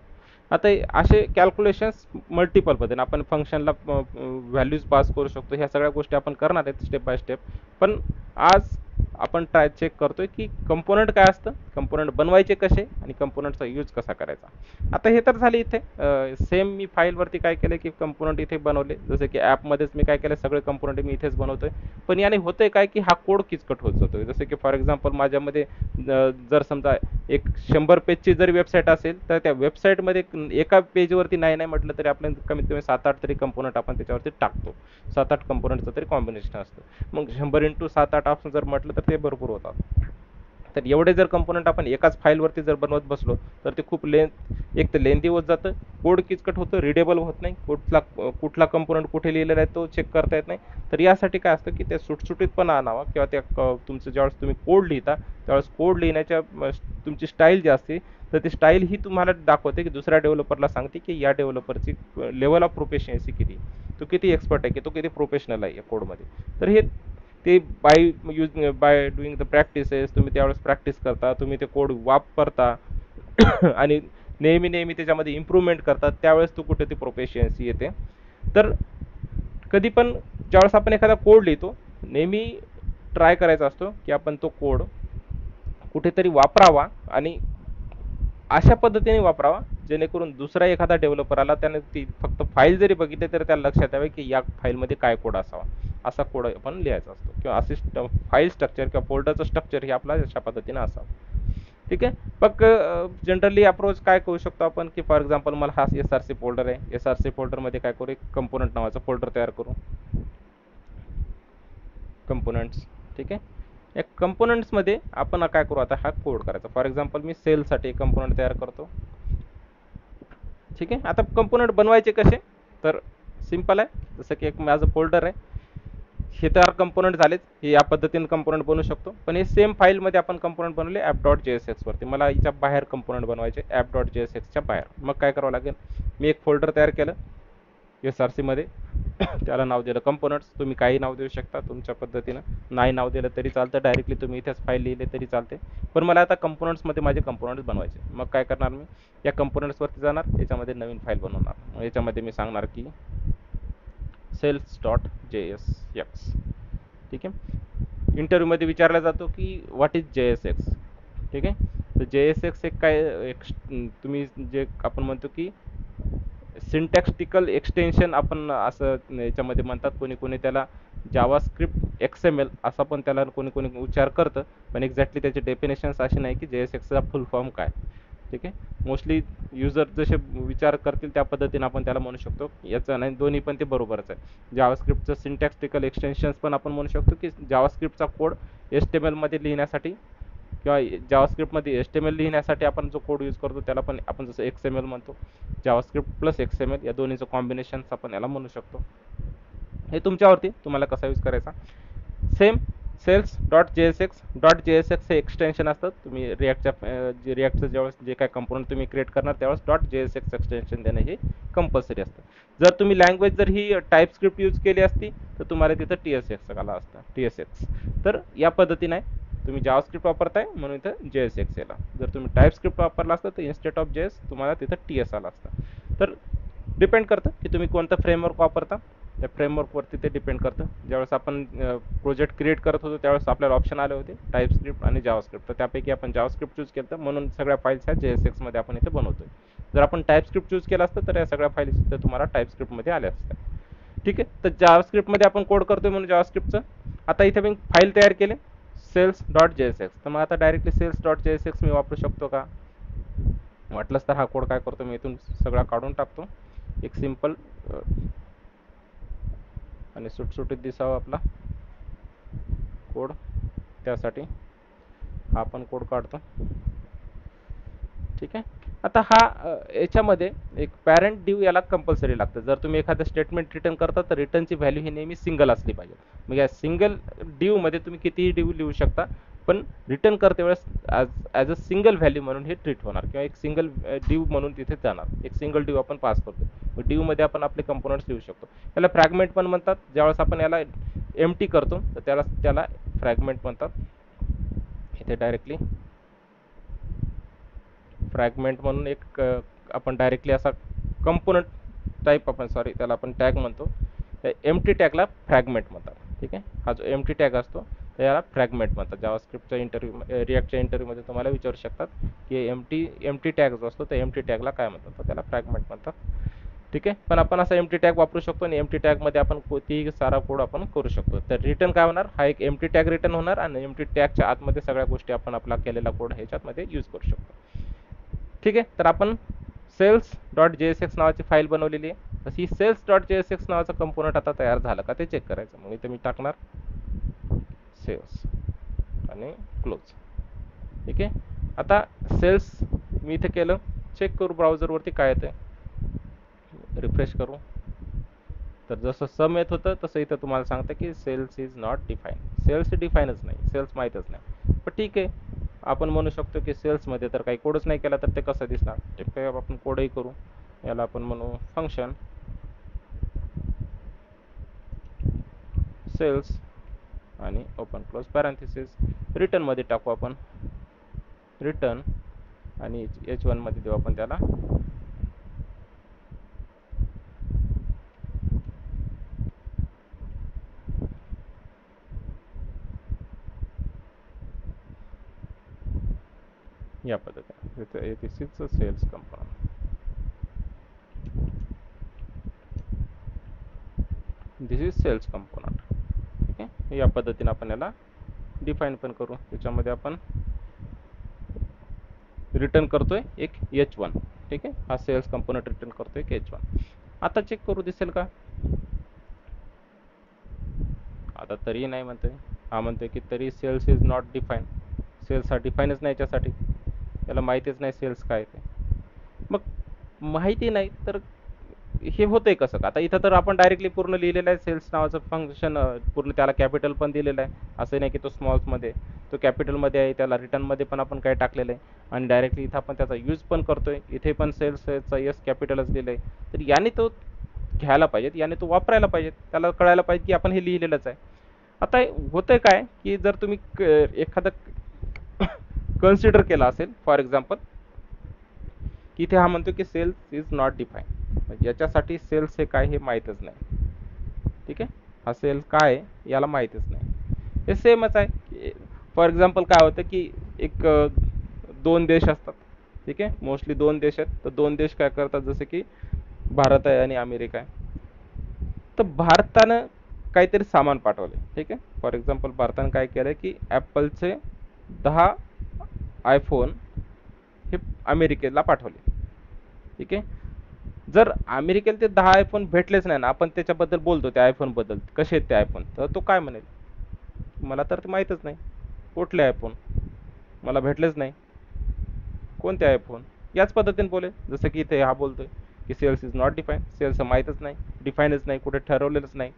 आता असे कॅल्क्युलेशन्स मल्टिपल पद्धतीने आपण फंक्शनला व्हॅल्यूज पास करू शकतो. ह्या सगळ्या गोष्टी आपण करणार आहेत स्टेप बाय स्टेप. पण आज आपण ट्राय चेक करतोय की कंपोनंट काय असतं, कंपोनंट बनवायचे कसे आणि कंपोनंटचा यूज कसा करायचा. आता हे तर झाले इथे सेम मी फाईलवरती काय केलं की कंपोनंट इथे बनवले, जसे की ॲपमध्येच मी काय केलं सगळे कंपोनंट मी इथेच बनवतोय. पण याने होतंय काय की हा कोड किचकट होत जातोय. जसे की फॉर एक्झाम्पल माझ्यामध्ये जर समजा एक 100 पेजची जर वेबसाईट असेल तर त्या वेबसाईटमध्ये एका पेजवरती नाही नाही म्हटलं तरी आपल्याला कमीत कमी 7-8 तरी कंपोनंट आपण त्याच्यावरती टाकतो. 7-8 कंपोनंटचं तरी कॉम्बिनेशन असतं. मग 100 × 7-8 ऑप्शन जर म्हटलं तर ते भरपूर होतात. तर एवढे जर कंपोनंट आपण एकाच फाईलवरती जर बनवत बसलो तर ते खूप एक तर लेंथी होत जातं, कोड किचकट होतं, रिडेबल होत नाही, कुठला कंपोनंट कुठे लिहिलेला आहे तो चेक करता येत नाही. तर यासाठी काय असतं की त्या सुटसुटीतपणा आणावा किंवा त्या तुमचं ज्यावेळेस तुम्ही कोड लिहिता त्यावेळेस कोड लिहिण्याच्या तुमची स्टाईल जी असते तर ती स्टाईल ही तुम्हाला दाखवते की दुसऱ्या डेव्हलपरला सांगते की या डेव्हलपरची लेवल ऑफ प्रोफेशन्सी किती, तो किती एक्सपर्ट आहे, की तो किती प्रोफेशनल आहे या कोडमध्ये. तर हे ते बाय डुईंग द प्रॅक्टिसेस तुम्ही त्यावेळेस प्रॅक्टिस करता, तुम्ही ते कोड वापरता आणि नेहमी नेहमी त्याच्यामध्ये इम्प्रूव्हमेंट करतात, त्यावेळेस तो कुठे ती प्रोफेशन्सी येते. तर कधी पण ज्यावेळेस आपण एखादा कोड लिहितो नेहमी ट्राय करायचा असतो की आपण तो कोड कुठेतरी वापरावा आणि अशा पद्धतीने वापरावा जेणेकरून दुसरा एखादा डेव्हलपर आला त्याने ती फक्त फाईल जरी बघितली तरी त्याला लक्षात यावे की या फाईलमध्ये काय कोड असावा. असा कोड आपण लिहायचा असतो, किंवा असे फाईल स्ट्रक्चर किंवा फोल्डरचं स्ट्रक्चर हे आपला अशा पद्धतीने असावं. ठीक आहे. मग जनरली अप्रोच काय करू शकतो आपण, की फॉर एक्झाम्पल मला हा SRC फोल्डर आहे, SRC फोल्डरमध्ये काय करू, एक कंपोनंट नावाचा फोल्डर तयार करू, कंपोनंट्स. ठीक आहे. या कंपोनंट्समध्ये आपण काय करू, आता हा कोड करायचा. फॉर एक्झाम्पल मी सेलसाठी कंपोनंट तयार करतो. ठीक आहे. आता कंपोनंट बनवायचे कसे, तर सिंपल आहे. जसं की एक माझं फोल्डर आहे, हे तर कंपोनंट झालेच. हे या पद्धतीने कंपोनंट बनवू शकतो. पण हे सेम फाईलमध्ये आपण कंपोनंट बनवले app.jsx वरती. मला याच्या बाहेर कंपोनंट बनवायचे app.jsxच्या बाहेर. मग काय करावं लागेल, मी एक फोल्डर तयार केलं SRC मध्ये, त्याला नाव दिलं कंपोनंट्स. तुम्ही काही नाव देऊ शकता तुमच्या पद्धतीनं, नाही नाव दिलं तरी चालतं, डायरेक्टली तुम्ही इथेच फाईल लिहिले तरी चालते. पण मला आता कंपोनंट्समध्ये माझे कंपोनंट्स बनवायचे. मग काय करणार, मी या कंपोनंट्सवरती जाणार, याच्यामध्ये नवीन फाईल बनवणार. याच्यामध्ये मी सांगणार की sales.jsx. ठीक आहे. इंटरव्ह्यूमध्ये विचारला जातो की व्हॉट इज JSX. ठीक आहे. तर JSX एक काय एक तुम्ही जे आपण म्हणतो की सिंटॅक्टिकल एक्सटेन्शन आपण असं याच्यामध्ये म्हणतात. कोणी कोणी त्याला जावास्क्रिप्ट XML असा पण त्याला कोणी कोणी उच्चार करतं, पण एक्झॅक्टली त्याचे डेफिनेशन्स असे नाही की JSXचा फुल फॉर्म काय. ठीक आहे. मोस्टली युजर जसे विचार करतील त्या पद्धतीने आपण त्याला म्हणू शकतो. याचं नाही, दोन्ही पण ते बरोबरच आहे. जावास्क्रिप्टचं सिंटॅक्टिकल एक्सटेन्शन्स पण आपण म्हणू शकतो की जावास्क्रिप्टचा कोड HTML मध्ये लिहिण्यासाठी, किंवा जावास्क्रिप्टमध्ये HTML लिहिण्यासाठी आपण जो कोड यूज करतो त्याला पण आपण जसं XML म्हणतो, जावास्क्रिप्ट प्लस XML या दोन्हीचं कॉम्बिनेशन्स आपण याला म्हणू शकतो. हे तुमच्यावरती, तुम्हाला कसा यूज करायचा. सेम sales.jsx हे एक्सटेन्शन असतात. तुम्ही रिॲक्टचं ज्यावेळेस जे काय कंपोनंट तुम्ही क्रिएट करणार त्यावेळेस .jsx एक्सटेन्शन देणं हे कंपल्सरी असतं. जर तुम्ही लँग्वेज जर ही टाईपस्क्रिप्ट यूज केली असती तर तुम्हाला तिथं TSX आला असता, TSX. तर या पद्धतीने आहे. तुम्ही जावास्क्रिप्ट वापरताय म्हणून इथं JSX आला. जर तुम्ही टाईपस्क्रिप्ट वापरला असतं तर इन्स्टेड ऑफ JS तुम्हाला तिथं TS आला असता. तर डिपेंड करतं की तुम्ही कोणतं फ्रेमवर्क वापरता. त्या फ्रेमवर्कवरती ते डिपेंड करतं. ज्यावेळेस आपण प्रोजेक्ट क्रिएट करत होतो त्यावेळेस आपल्याला ऑप्शन आले होते टाईपस्क्रिप्ट आणि जावास्क्रिप्ट. तर त्यापैकी आपण जावास्क्रिप्ट चूज केलं, म्हणून सगळ्या फाईल्स ह्या JSXमध्ये आपण इथे बनवतोय. जर आपण टाईपस्क्रिप्ट चूज केलं असतं तर या सगळ्या फाईल्स इथे तुम्हाला टाईपस्क्रिप्टमध्ये आल्या असत्या. ठीक आहे. तर जावास्क्रिप्टमध्ये आपण कोड करतोय म्हणून जावास्क्रिप्टचं. आता इथे मी फाईल तयार केली sales.jsx. तर मग आता डायरेक्टली sales.jsx मी वापरू शकतो का, वाटलंच तर हा कोड काय करतो मी इथून सगळा काढून टाकतो. एक सिंपल आणि सुटसुटीत दिसावा आपला कोड, त्यासाठी हा आपण कोड काढतो. ठीक आहे. आता हा याच्यामध्ये एक पॅरेंट डिव याला कंपल्सरी लागतं. जर तुम्ही एखादं स्टेटमेंट रिटर्न करता तर रिटर्नची व्हॅल्यू ही नेहमी सिंगल असली पाहिजे. मग या सिंगल डिवमध्ये तुम्ही कितीही डिव लिहू शकता, पण रिटर्न करते वेळेस ॲज अ सिंगल व्हॅल्यू म्हणून हे ट्रीट होणार, किंवा एक सिंगल डिव म्हणून तिथे जाणार. एक सिंगल डिव आपण पास करतो. मग डिवमध्ये आपण आपले कंपोनंट्स लिहू शकतो. त्याला फ्रॅगमेंट पण म्हणतात. ज्यावेळेस आपण याला एम्प्टी करतो तर त्याला फ्रॅगमेंट म्हणतात. इथे डायरेक्टली फ्रॅगमेंट म्हणून एक आपण डायरेक्टली असा कंपोनंट टाईप आपण त्याला आपण टॅग म्हणतो. त्या एम्प्टी टॅगला फ्रॅगमेंट म्हणतात. ठीक आहे. हा जो एम्प्टी टॅग असतो तर याला फ्रॅगमेंट म्हणतात. जावास्क्रिप्टच्या रिॲक्टच्या इंटरव्ह्यूमध्ये तुम्हाला विचारू शकतात की एम्प्टी टॅग जो असतो त्या एम्प्टी टॅगला काय म्हणतात, तर त्याला फ्रॅगमेंट म्हणतात. ठीक आहे. पण आपण असा एम्प्टी टॅग वापरू शकतो आणि एम्प्टी टॅगमध्ये आपण कोणतीही सारा कोड आपण करू शकतो. तर रिटर्न काय होणार, हा एक एम्प्टी टॅग रिटर्न होणार आणि एम्प्टी टॅगच्या आतमध्ये सगळ्या गोष्टी आपण आपला केलेला कोड ह्याच्यामध्ये यूज करू शकतो. ठीक आहे. तर आपण sales.jsx नावाची फाईल बनवलेली आहे. तशी sales.jsx नावाचा कंपोनंट आता तयार झाला का ते चेक करायचं. मग इथे मी टाकणार सेल्स आणि क्लोज. ठीक आहे. आता सेल्स मी इथे केलं, चेक करू ब्राउझरवरती काय येतं, रिफ्रेश करू. तर जसं सम येत होतं तसं इथं तुम्हाला सांगतं की sales is not define. Sales डिफाईनच नाही, सेल्स माहीतच नाही. पण ठीक आहे, आपण म्हणू शकतो की सेल्समध्ये तर काही कोडच नाही केला तर ते कसं दिसणार. ते काही आपण कोडही करू. याला आपण म्हणू फंक्शन सेल्स आणि ओपन क्लोज पॅरेंथेसिस. रिटर्नमध्ये टाकू आपण रिटर्न आणि H1 मध्ये देऊ आपण त्याला या पद्धतीने. This is a sales component. This is sales component. ठीक आहे, या पद्धतीने आपण याला डिफाईन पण करू. त्याच्यामध्ये आपण रिटर्न करतोय एक H1. ठीक आहे, हा सेल्स कंपोनंट रिटर्न करतोय एक H1. आता चेक करू, दिसेल का? आता तरीही नाही म्हणतोय. हा म्हणतोय की तरी sales is not define. Sales हा डिफाईनच नाही याच्यासाठी, याला माहितीच नाही सेल्स काय ते. मग माहिती नाही तर हे होतंय कसं? आता इथं तर आपण डायरेक्टली पूर्ण लिहिलेलं आहे सेल्स नावाचं फंक्शन, पूर्ण त्याला कॅपिटल पण दिलेलं आहे. असं नाही की तो स्मॉल्समध्ये, तो कॅपिटलमध्ये आहे. त्याला रिटर्नमध्ये पण आपण काय टाकलेलं आहे आणि डायरेक्टली इथं आपण त्याचा यूज पण करतोय. इथे पण सेल्सचा यस कॅपिटलच दिलं आहे. तर याने तो घ्यायला पाहिजेत, याने तो वापरायला पाहिजेत, त्याला कळायला पाहिजे की आपण हे लिहिलेलंच आहे. आता होतंय काय की जर तुम्ही एखादं कन्सिडर केला असेल, फॉर एक्झाम्पल की इथे हा म्हणतो की सेल्स इज नॉट डिफाईन, याच्यासाठी सेल्स हे काय हे माहीतच नाही. ठीक आहे, हा सेल काय आहे याला माहीतच नाही. हे सेमच आहे. फॉर एक्झाम्पल काय होतं की एक दोन देश असतात. ठीक आहे, मोस्टली दोन देश आहेत. तर दोन देश काय करतात, जसे की भारत आहे आणि अमेरिका आहे. तर भारतानं काहीतरी सामान पाठवले. ठीक आहे, फॉर एक्झाम्पल भारतानं काय केलं की ॲपलचे 10 आयफोन हे अमेरिकेला पाठवले. ठीक आहे, जर अमेरिकेला ते 10 आयफोन भेटलेच नाही ना, आपण त्याच्याबद्दल बोलतो त्या आयफोनबद्दल, कसे आहेत ते आयफोन, तर तो काय म्हणेल, मला तर ते माहीतच नाही, कुठले आयफोन, मला भेटलेच नाही, कोणते आयफोन, याच पद्धतीने बोलेल. जसं की इथे हा बोलतोय की sales is not define, sales माहीतच नाही, डिफाईनच नाही, कुठे ठरवलेलंच नाही,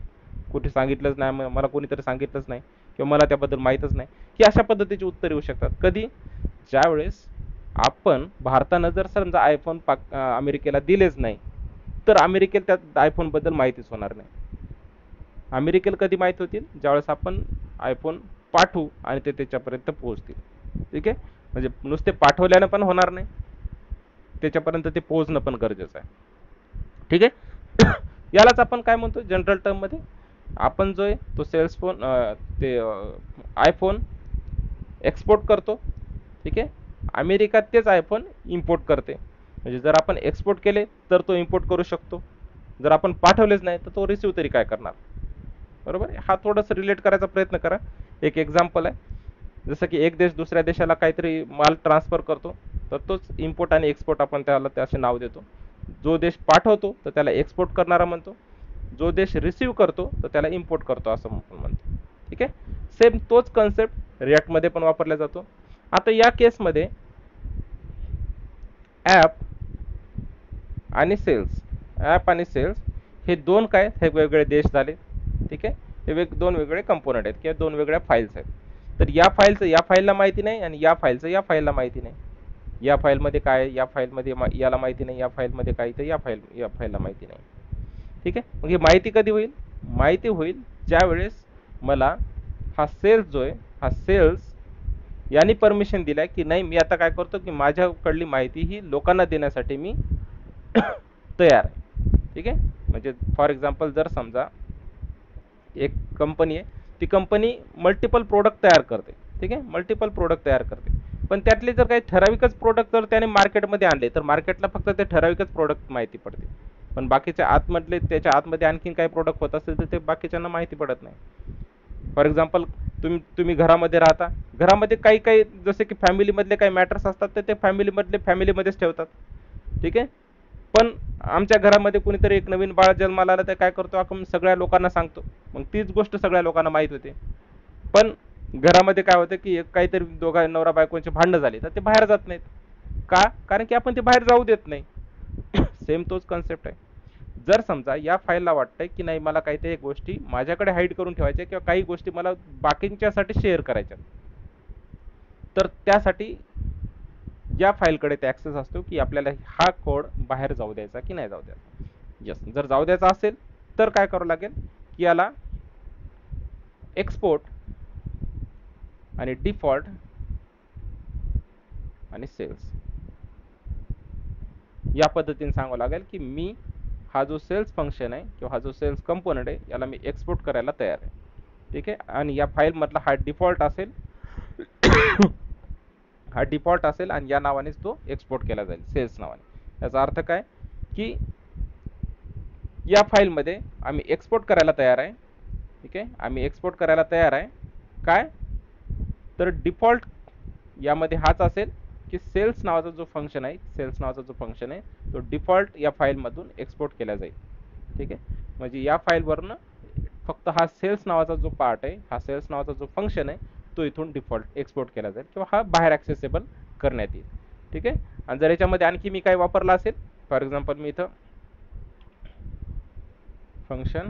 कुठे सांगितलंच नाही, मला कोणीतरी सांगितलंच नाही किंवा मला त्याबद्दल माहीतच नाही, की अशा पद्धतीचे उत्तर येऊ शकतात. कधी? ज्यावेळेस आपण भारतानं जर समजा आयफोन अमेरिकेला दिलेच नाही, तर अमेरिकेला त्या आयफोनबद्दल माहितीच होणार नाही. अमेरिकेला कधी माहीत होतील, ज्यावेळेस आपण आयफोन पाठवू आणि ते त्याच्यापर्यंत पोहोचतील. ठीक आहे, म्हणजे नुसते पाठवल्यानं पण होणार नाही, त्याच्यापर्यंत ते पोहोचणं पण गरजेचं आहे. ठीक आहे, यालाच आपण काय म्हणतो जनरल टर्ममध्ये, आपण जो आहे तो सेल्स फोन, ते आयफोन एक्सपोर्ट करतो. ठीक आहे, अमेरिका तेच आयफोन इम्पोर्ट करते. म्हणजे जर आपण एक्सपोर्ट केले तर तो इम्पोर्ट करू शकतो, जर आपण पाठवलेच नाही तर तो रिसिव्ह तरी काय करणार. बरोबर, हा थोडंसं रिलेट करायचा प्रयत्न करा. एक एक्झाम्पल आहे, जसं की एक देश दुसऱ्या देशाला काहीतरी माल ट्रान्सफर करतो, तर तोच इम्पोर्ट आणि एक्सपोर्ट आपण त्याला त्याचे नाव देतो. जो देश पाठवतो तर त्याला एक्सपोर्ट करणारा म्हणतो, जो देश रिसिव्ह करतो तर त्याला इम्पोर्ट करतो असं आपण म्हणतो. ठीक आहे, सेम तोच कन्सेप्ट रिॲक्टमध्ये पण वापरला जातो. आता या केसमध्ये ॲप आणि सेल्स, ॲप आणि सेल्स हे दोन काय, हे वेगवेगळे देश झाले. ठीक आहे, हे दोन वेगवेगळे कंपोनंट आहेत किंवा दोन वेगळ्या फाईल्स आहेत. तर या फाईलचं या फाईलला माहिती नाही आणि या फाईलचं या फाईलला माहिती नाही. या फाईलमध्ये काय, या फाईलमध्ये याला माहिती नाही, या फाईलमध्ये काय, तर या फाईलला माहिती नाही. ठीक आहे, मग ही माहिती कधी होईल? माहिती होईल ज्यावेळेस मला हा सेल्स जो आहे, हा सेल्स यांनी परमिशन दिलाय की नाही, मी आता काय करतो की माझ्याकडली माहिती ही लोकांना देण्यासाठी मी तयार आहे. ठीक आहे, म्हणजे फॉर एक्झाम्पल जर समजा एक कंपनी आहे, ती कंपनी मल्टिपल प्रोडक्ट तयार करते. ठीक आहे, मल्टिपल प्रोडक्ट तयार करते, पण त्यातले जर काही ठराविकच प्रोडक्ट जर त्याने मार्केटमध्ये आणले तर मार्केटला फक्त ते ठराविकच प्रोडक्ट माहिती पडते, पण बाकीच्या आतमधले त्याच्या आतमध्ये आणखीन काही प्रोडक्ट होत असेल तर ते बाकीच्यांना माहिती पडत नाही. फॉर एक्झाम्पल तुम्ही घरामध्ये राहता, घरामध्ये काही काही जसे की फॅमिलीमधले काही मॅटर्स असतात तर ते फॅमिलीमध्येच ठेवतात. ठीक आहे, पण आमच्या घरामध्ये कोणीतरी एक नवीन बाळ जन्माला आलं तर काय करतो, आपण सगळ्या लोकांना सांगतो, मग तीच गोष्ट सगळ्या लोकांना माहीत होते. पण घरामध्ये काय होतं की काहीतरी दोघा नवरा बायकोंचे भांडणं झाले तर ते बाहेर जात नाहीत. का? कारण की आपण ते बाहेर जाऊ देत नाही. सेम तोच कन्सेप्ट आहे. जर समजा या फाईलला वाटतंय की नाही, मला काहीतरी गोष्टी माझ्याकडे हाईड करून ठेवायच्या किंवा काही गोष्टी मला बाकींच्यासाठी शेअर करायच्या, तर त्यासाठी या फाईलकडे ते ॲक्सेस असतो की आपल्याला हा कोड बाहेर जाऊ द्यायचा की नाही जाऊ द्यायचा. यस, जर जाऊ द्यायचा असेल तर काय करावं लागेल की याला एक्सपोर्ट आणि डिफॉल्ट आणि सेल्स या पद्धतीने सांगावं लागेल की मी हा जो सेल्स फंक्शन आहे किंवा हा जो सेल्स कंपोनंट आहे याला मी एक्सपोर्ट करायला तयार आहे. ठीक आहे, आणि या फाईलमधला हा डिफॉल्ट असेल, हा डिफॉल्ट असेल आणि या नावानेच तो एक्सपोर्ट केला जाईल, सेल्स नावाने. याचा अर्थ काय की या फाईलमध्ये आम्ही एक्सपोर्ट करायला तयार आहे ठीक आहे, आम्ही एक्सपोर्ट करायला तयार आहे. काय तर डिफॉल्ट यामध्ये हाच असेल की सेल्स नावाचा जो फंक्शन आहे, सेल्स नावाचा जो फंक्शन आहे तो डिफॉल्ट या फाईलमधून एक्सपोर्ट केला जाईल. ठीक आहे, म्हणजे या फाईलवरनं फक्त हा सेल्स नावाचा जो पार्ट आहे, हा सेल्स नावाचा जो फंक्शन आहे तो इथून डिफॉल्ट एक्सपोर्ट केला जाईल किंवा हा बाहेर ॲक्सेसेबल करण्यात येईल. ठीक आहे, आणि जर याच्यामध्ये आणखी मी काय वापरला असेल, फॉर एक्झाम्पल मी इथं फंक्शन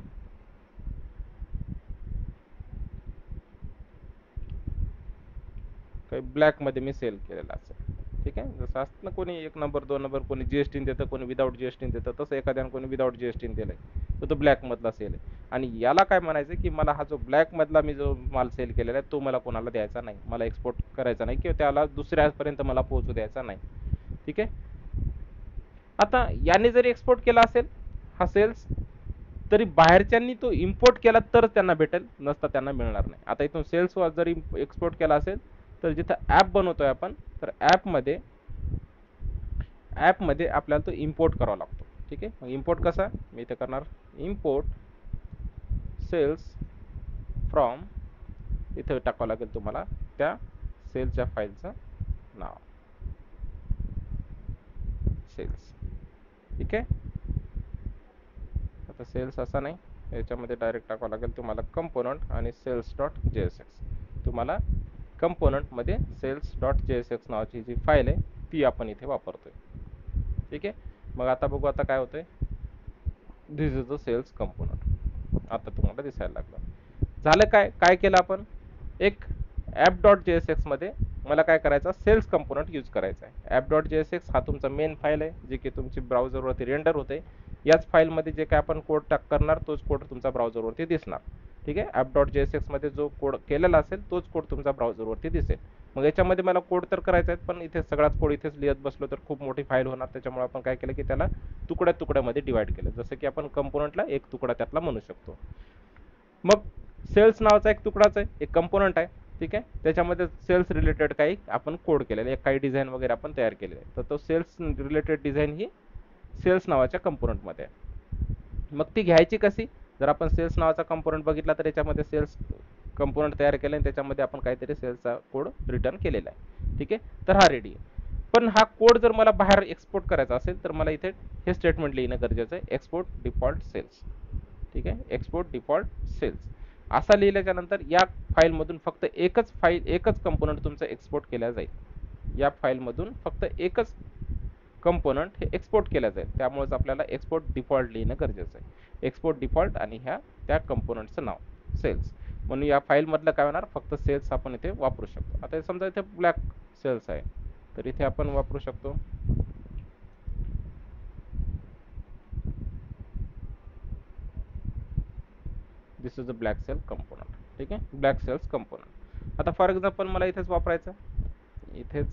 काही ब्लॅकमध्ये मी सेल केलेला असेल. ठीक आहे, जसं असतं ना, कोणी 1 नंबर 2 नंबर कोणी जीएसटी देतं, कोणी विदाऊट जीएसटी देतं, तसं एखाद्यानं कोणी विदाऊट जीएसटी दिलं आहे तर तो ब्लॅकमधला सेल आहे. आणि याला काय म्हणायचं की मला हा जो ब्लॅकमधला मी जो माल सेल केलेला आहे तो मला कोणाला द्यायचा नाही, मला एक्सपोर्ट करायचा नाही किंवा त्याला दुसऱ्यापर्यंत मला पोहोचू द्यायचा नाही. ठीक आहे, आता याने जरी एक्सपोर्ट केला असेल हा सेल्स, तरी बाहेरच्यांनी तो इम्पोर्ट केला तर त्यांना भेटेल, नसता त्यांना मिळणार नाही. आता इथून सेल्स जरी एक्सपोर्ट केला असेल तर जिथं ॲप बनवतोय आपण, तर ॲपमध्ये आपल्याला तो इम्पोर्ट करावा लागतो. ठीक आहे, मग इम्पोर्ट कसा, मी इथे करणार इम्पोर्ट सेल्स फ्रॉम, इथे टाकावं लागेल तुम्हाला त्या सेल्सच्या फाईलचं नाव सेल्स. ठीक आहे, आता सेल्स असा नाही, याच्यामध्ये डायरेक्ट टाकावं लागेल तुम्हाला कंपोनंट आणि sales dot J S X. तुम्हाला कंपोनंटमध्ये sales dot J S X नावाची जी फाईल आहे ती आपण इथे वापरतोय. ठीक आहे, मग आता बघू आता काय होतंय. दिस इज द सेल्स कंपोनंट, आता तुम्हाला दिसायला लागलं. झालं काय, काय केलं आपण, एक ॲप डॉट जे एस एक्समध्ये मला काय करायचं, सेल्स कंपोनंट यूज करायचा आहे. App dot J S x हा तुमचा मेन फाईल आहे जे की तुमची ब्राउझरवरती रेंडर होते. याच फाईलमध्ये जे काय आपण कोड टाक करणार तोच कोड तुमचा ब्राउझरवरती दिसणार. ठीक आहे, ॲप डॉट जे एस एक्समध्ये जो कोड केलेला असेल तोच कोड तुमचा ब्राउझरवरती दिसेल. मग याच्यामध्ये मला कोड तर करायचा आहे, पण इथे सगळाच कोड इथेच लिहित बसलो तर खूप मोठी फाईल होणार. त्याच्यामुळे आपण काय केलं की त्याला तुकड्या तुकड्यामध्ये डिवाइड केलं, जसं की आपण कंपोनंटला एक तुकडा त्यातला म्हणू शकतो. मग सेल्स नावाचा एक तुकडाच आहे, एक कंपोनंट आहे. ठीक आहे, त्याच्यामध्ये सेल्स रिलेटेड काही आपण कोड केलेले, काही डिझाईन वगैरे आपण तयार केलेले आहे. तर तो सेल्स रिलेटेड डिझाईन ही सेल्स नावाच्या कंपोनंटमध्ये आहे. मग ती घ्यायची कशी, जर आपण सेल्स नावाचा कंपोनंट बघितला तर याच्यामध्ये सेल्स कंपोनंट तयार केलं आणि त्याच्यामध्ये आपण काहीतरी सेल्सचा कोड रिटर्न केलेला आहे. ठीक आहे, तर हा रेडी आहे. पण हा कोड जर मला बाहेर एक्सपोर्ट करायचा असेल तर मला इथे हे स्टेटमेंट लिहिणं गरजेचं आहे, एक्सपोर्ट डिफॉल्ट सेल्स. ठीक आहे, एक्सपोर्ट डिफॉल्ट सेल्स असा लिहिल्याच्या नंतर या फाईलमधून फक्त एकच कंपोनंट तुमचा एक्सपोर्ट केला जाईल. या फाईलमधून फक्त एकच कंपोनंट हे एक्सपोर्ट केला जाईल. त्यामुळेच आपल्याला एक्सपोर्ट डिफॉल्ट लिहिणं गरजेचं आहे. एक्सपोर्ट डिफॉल्ट आणि त्या कंपोनंटचं नाव सेल्स. म्हणून या फाईलमधलं काय होणार, फक्त सेल्स आपण इथे वापरू शकतो. आता समजा इथे ब्लॅक सेल्स आहे तर इथे आपण वापरू शकतो this is a black cell component. ठीक आहे, ब्लॅक सेल्स कंपोनंट. आता फॉर एक्झाम्पल मला इथेच वापरायचं, इथेच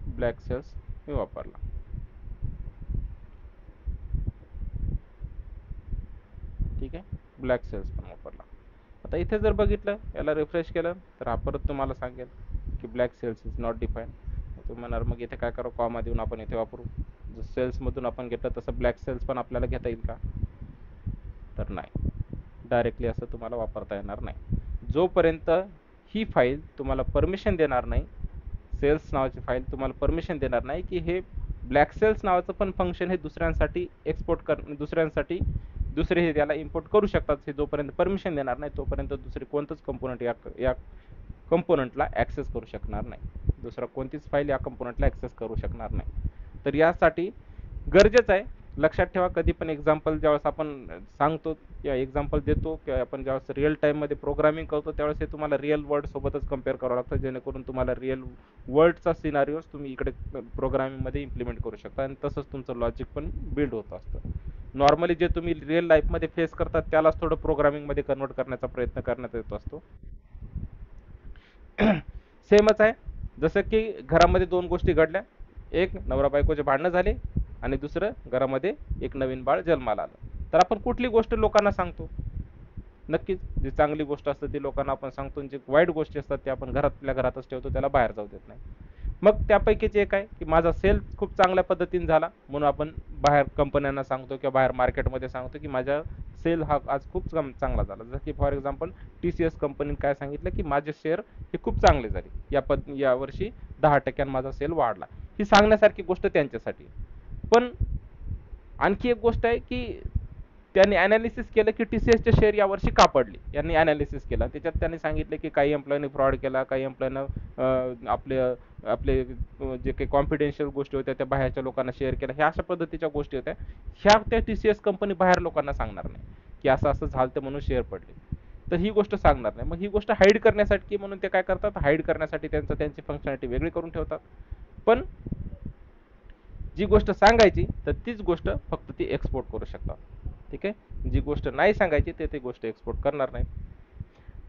ब्लॅक सेल्स मी वापरला. ठीक आहे, ब्लॅक सेल्स पण वापरला. आता इथे जर बघितलं, याला रिफ्रेश केलं तर हा परत तुम्हाला सांगेल की black sales is not define. तुम्ही म्हणणार मग इथे काय करू, कॉमा देऊन आपण इथे वापरू. जर सेल्समधून आपण घेतलं तसं ब्लॅक सेल्स पण आपल्याला घेता येईल का, तर नाही, डायरेक्टली असं तुम्हाला वापरता येणार नाही. जोपर्यंत ही फाईल तुम्हाला परमिशन देणार नाही, सेल्स नावाची फाईल तुम्हाला परमिशन देणार नाही की हे ब्लॅक सेल्स नावाचं पण फंक्शन हे दुसऱ्यांसाठी एक्सपोर्ट दुसऱ्यांसाठी दुसरे हे त्याला इम्पोर्ट करू शकतात, हे जोपर्यंत परमिशन देणार नाही तोपर्यंत दुसरे कोणतंच कंपोनंट या कंपोनंटला ॲक्सेस करू शकणार नाही. दुसरा कोणतीच फाईल या कंपोनंटला ॲक्सेस करू शकणार नाही. तर यासाठी गरजेचं आहे, लक्षात ठेवा, कधी पण एक्झाम्पल ज्यावेळेस आपण सांगतो किंवा एक्झाम्पल देतो किंवा आपण ज्यावेळेस रिअल टाईममध्ये प्रोग्रामिंग करतो त्यावेळेस हे तुम्हाला रिअल वर्ल्ड सोबतच कम्पेअर करावं लागतं, जेणेकरून तुम्हाला रिअल वर्ल्डचा सिनारिओज तुम्ही इकडे प्रोग्रामिंगमध्ये इम्प्लिमेंट करू शकता आणि तसंच तुमचं लॉजिक पण बिल्ड होत असतं. नॉर्मली जे तुम्ही रिअल लाईफमध्ये फेस करतात त्यालाच थोडं प्रोग्रामिंगमध्ये कन्वर्ट करण्याचा प्रयत्न करण्यात येत असतो. सेमच आहे, जसं की घरामध्ये दोन गोष्टी घडल्या, एक नवरा बायकोचे भांडणं झाले आणि दुसरं घरामध्ये एक नवीन बाळ जन्माला आलं. तर आपण कुठली गोष्ट लोकांना सांगतो, नक्कीच जी चांगली गोष्ट असते ती लोकांना आपण सांगतो, जी वाईट गोष्टी असतात ते आपण घरातल्या घरातच ठेवतो, त्याला बाहेर जाऊ देत नाही. मग त्यापैकीच एक आहे की माझा सेल खूप चांगल्या पद्धतीने झाला म्हणून आपण बाहेर कंपन्यांना सांगतो किंवा बाहेर मार्केटमध्ये सांगतो की माझा सेल हा आज खूप चांगला झाला. जसं की फॉर एक्झाम्पल TCS कंपनीने काय सांगितलं की माझे शेअर हे खूप चांगले झाले, या वर्षी 10% माझा सेल वाढला. ही सांगण्यासारखी गोष्ट त्यांच्यासाठी. पण आणखी एक गोष्ट आहे की त्यांनी अनालिसिस केलं की TCSचे शेअर यावर्षी का पडले. यांनी अनालिसिस केला, त्याच्यात त्यांनी सांगितले की काही एम्प्लॉयने फ्रॉड केला, काही एम्प्लॉयनं आपले आपले जे काही कॉन्फिडेन्शियल गोष्टी होत्या त्या बाहेरच्या लोकांना शेअर केल्या. ह्या अशा पद्धतीच्या गोष्टी होत्या. ह्या त्या TCS कंपनी बाहेर लोकांना सांगणार नाही की असं असं झालं म्हणून शेअर पडले. तर ही गोष्ट सांगणार नाही. मग ही गोष्ट हाईड करण्यासाठी म्हणून ते काय करतात, हाईड करण्यासाठी त्यांची फंक्शनॅलिटी वेगळी करून ठेवतात. पण जी गोष्ट सांगायची तर तीच गोष्ट फक्त ती एक्सपोर्ट करू शकतात. ठीक आहे. जी गोष्ट नाही सांगायची ते गोष्ट एक्सपोर्ट करणार नाही.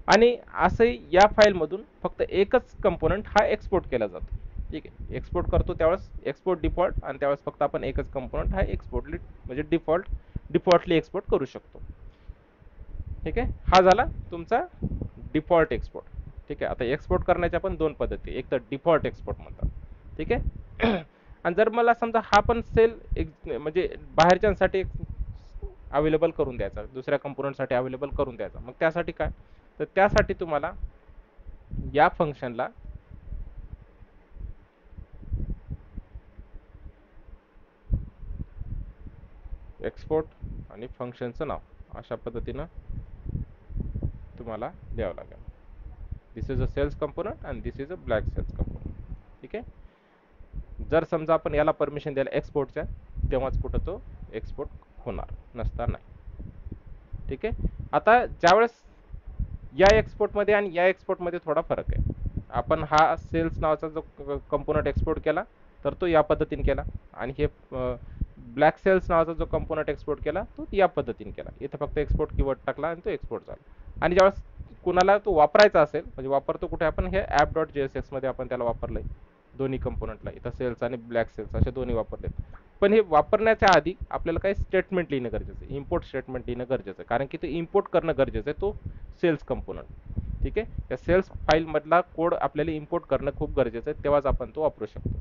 आणि असंही या फाईलमधून फक्त एकच कंपोनंट हा एक्सपोर्ट केला जातो. ठीक आहे. एक्सपोर्ट करतो त्यावेळेस एक्सपोर्ट डिफॉल्ट, आणि त्यावेळेस फक्त आपण एकच कंपोनंट हा एक्सपोर्टली म्हणजे डिफॉल्टली एक्सपोर्ट करू शकतो. ठीक आहे. हा झाला तुमचा डिफॉल्ट एक्सपोर्ट. ठीक आहे. आता एक्सपोर्ट करण्याच्या पण दोन पद्धती, एक तर डिफॉल्ट एक्सपोर्ट म्हणतात. ठीक आहे. आणि जर मला समजा हा पण सेल म्हणजे बाहेरच्यांसाठी अवेलेबल करून द्यायचा, दुसऱ्या कंपोनंटसाठी अवेलेबल करून द्यायचा, मग त्यासाठी काय, तर त्यासाठी तुम्हाला या फंक्शनला एक्सपोर्ट आणि फंक्शनचं नाव अशा पद्धतीनं तुम्हाला द्यावं लागेल. This is a sales component and this is a black cells component. ठीक आहे. जर समजा आपण याला परमिशन द्यायला एक्सपोर्टच्या, तेव्हाच कुठं तो एक्सपोर्ट होणार, नसता नाही. ठीक आहे. आता ज्यावेळेस या एक्सपोर्टमध्ये आणि या एक्सपोर्टमध्ये थोडा फरक आहे. आपण हा सेल्स नावाचा जो कंपोनंट एक्सपोर्ट केला तर तो या पद्धतीने केला, आणि हे ब्लॅक सेल्स नावाचा जो कंपोनंट एक्सपोर्ट केला तो या पद्धतीने केला. इथं फक्त एक्सपोर्ट कीवर्ड टाकला आणि तो एक्सपोर्ट झाला. आणि ज्यावेळेस कुणाला तो वापरायचा असेल, म्हणजे वापरतो कुठे आपण, हे app.jsx मध्ये आपण त्याला वापरलंय दोन्ही कंपोनंटला. इथं सेल्स आणि ब्लॅक सेल्स असे दोन्ही वापरलेत. पण हे वापरण्याच्या आधी आपल्याला काही स्टेटमेंट लिहिणं गरजेचं आहे, इम्पोर्ट स्टेटमेंट लिहिणं गरजेचं आहे, कारण की ते इम्पोर्ट करणं गरजेचं आहे तो सेल्स कंपोनंट. ठीक आहे. त्या सेल्स फाईलमधला कोड आपल्याला इम्पोर्ट करणं खूप गरजेचं आहे, तेव्हाच आपण तो वापरू शकतो.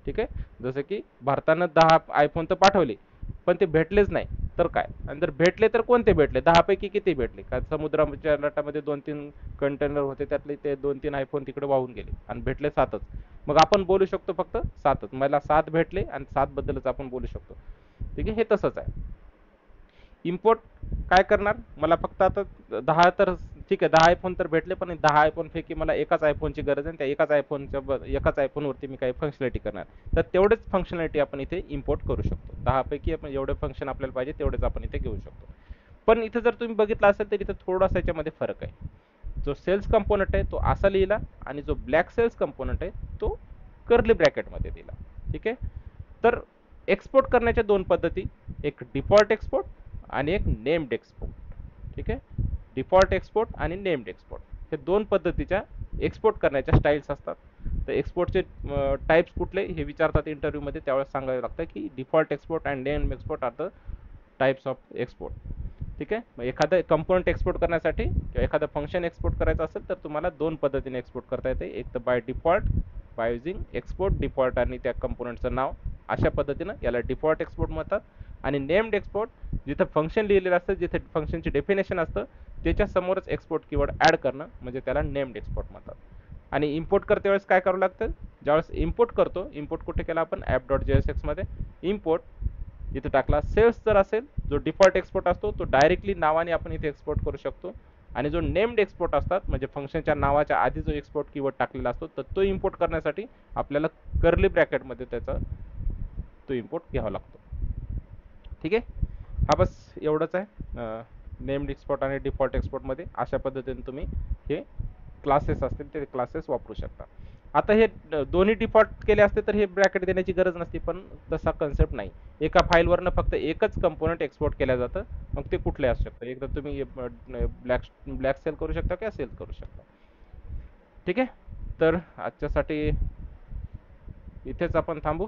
ठीक आहे. जसं की भारतानं 10 आयफोन तर पाठवले, पण ते भेटलेच नाही तर काय, आणि जर भेटले तर कोणते भेटले, 10 पैकी किती भेटले, का समुद्राच्या लाटामध्ये 2-3 कंटेनर होते, त्यातले ते 2-3 आयफोन तिकडे वाहून गेले आणि भेटले 7च. मग आपण बोलू शकतो फक्त 7च, मला 7 भेटले आणि 7 बद्दलच आपण बोलू शकतो. ठीक आहे. हे तसंच आहे. इम्पोर्ट काय करणार, मला फक्त आता 10 तर ठीक आहे, 10 आयफोन तर भेटले, पण 10 आयफोन पैकी मला एकाच आयफोनची गरज आहे, त्या एकाच आयफोनवरती मी काही फंक्शनॅलिटी करणार, तर तेवढेच फंक्शनॅलिटी आपण इथे इम्पोर्ट करू शकतो. 10 पैकी आपण जेवढे फंक्शन आपल्याला पाहिजे तेवढेच आपण इथे घेऊ शकतो. पण इथे जर तुम्ही बघितलं असेल तर इथे थोडासा याच्यामध्ये फरक आहे. जो सेल्स कंपोनंट आहे तो असा लिहिला, आणि जो ब्लॅक सेल्स कंपोनंट आहे तो कर्ली ब्रॅकेटमध्ये दिला. ठीक आहे. तर एक्सपोर्ट करण्याच्या दोन पद्धती, एक डिफॉल्ट एक्सपोर्ट आणि एक नेम्ड एक्सपोर्ट. ठीक आहे. डिफॉल्ट एक्सपोर्ट आणि नेम्ड एक्सपोर्ट हे दोन पद्धतीच्या एक्सपोर्ट करण्याच्या स्टाईल्स असतात. तर एक्सपोर्टचे टाईप्स कुठले हे विचारतात इंटरव्ह्यूमध्ये, त्यावेळेस सांगायला लागतं की default export and named export are the types of export. ठीक आहे. मग एखादं कंपोनंट एक्सपोर्ट करण्यासाठी किंवा एखादं फंक्शन एक्सपोर्ट करायचं असेल तर तुम्हाला दोन पद्धतीने एक्सपोर्ट करता येते, एक तर by default, by using export default आणि त्या कंपोनंटचं नाव, अशा पद्धतीनं याला डिफॉल्ट एक्सपोर्ट म्हणतात. आणि नेम्ड एक्सपोर्ट, जिथं फंक्शन लिहिलेलं असतं, जिथे फंक्शनची डेफिनेशन असतं त्याच्या समोरच एक्सपोर्ट कीवर्ड ॲड करणं म्हणजे त्याला नेम्ड एक्सपोर्ट म्हणतात. आणि इम्पोर्ट करते वेळेस काय करावं लागतं, ज्यावेळेस इम्पोर्ट करतो, इम्पोर्ट कुठे केला आपण app.jsx मध्ये, इम्पोर्ट इथे टाकला. सेल्स जर असेल, जो डिफॉल्ट एक्सपोर्ट असतो तो डायरेक्टली नावाने आपण इथे एक्सपोर्ट करू शकतो, आणि जो नेम्ड एक्सपोर्ट असतात म्हणजे फंक्शनच्या नावाच्या आधी जो एक्सपोर्ट कीवर्ड टाकलेला असतो तर तो इम्पोर्ट करण्यासाठी आपल्याला कर्ली ब्रॅकेटमध्ये त्याचा तो इम्पोर्ट घ्यावा लागतो. ठीक आहे. हा बस एवढंच आहे नेम्ड एक्सपोर्ट आणि डिफॉल्ट एक्सपोर्टमध्ये. अशा पद्धतीने तुम्ही हे क्लासेस असतील ते क्लासेस वापरू शकता. आता हे दोन्ही डिफॉल्ट केले असते तर हे ब्रॅकेट देण्याची गरज नसती, पण तसा कन्सेप्ट नाही. एका फाईलवरनं फक्त एकच कंपोनंट एक्सपोर्ट केलं जातं, मग ते कुठले असू शकतं, एकदा तुम्ही ब्लॅक सेल करू शकता किंवा सेल करू शकता. ठीक आहे. तर आजच्यासाठी इथेच आपण थांबू.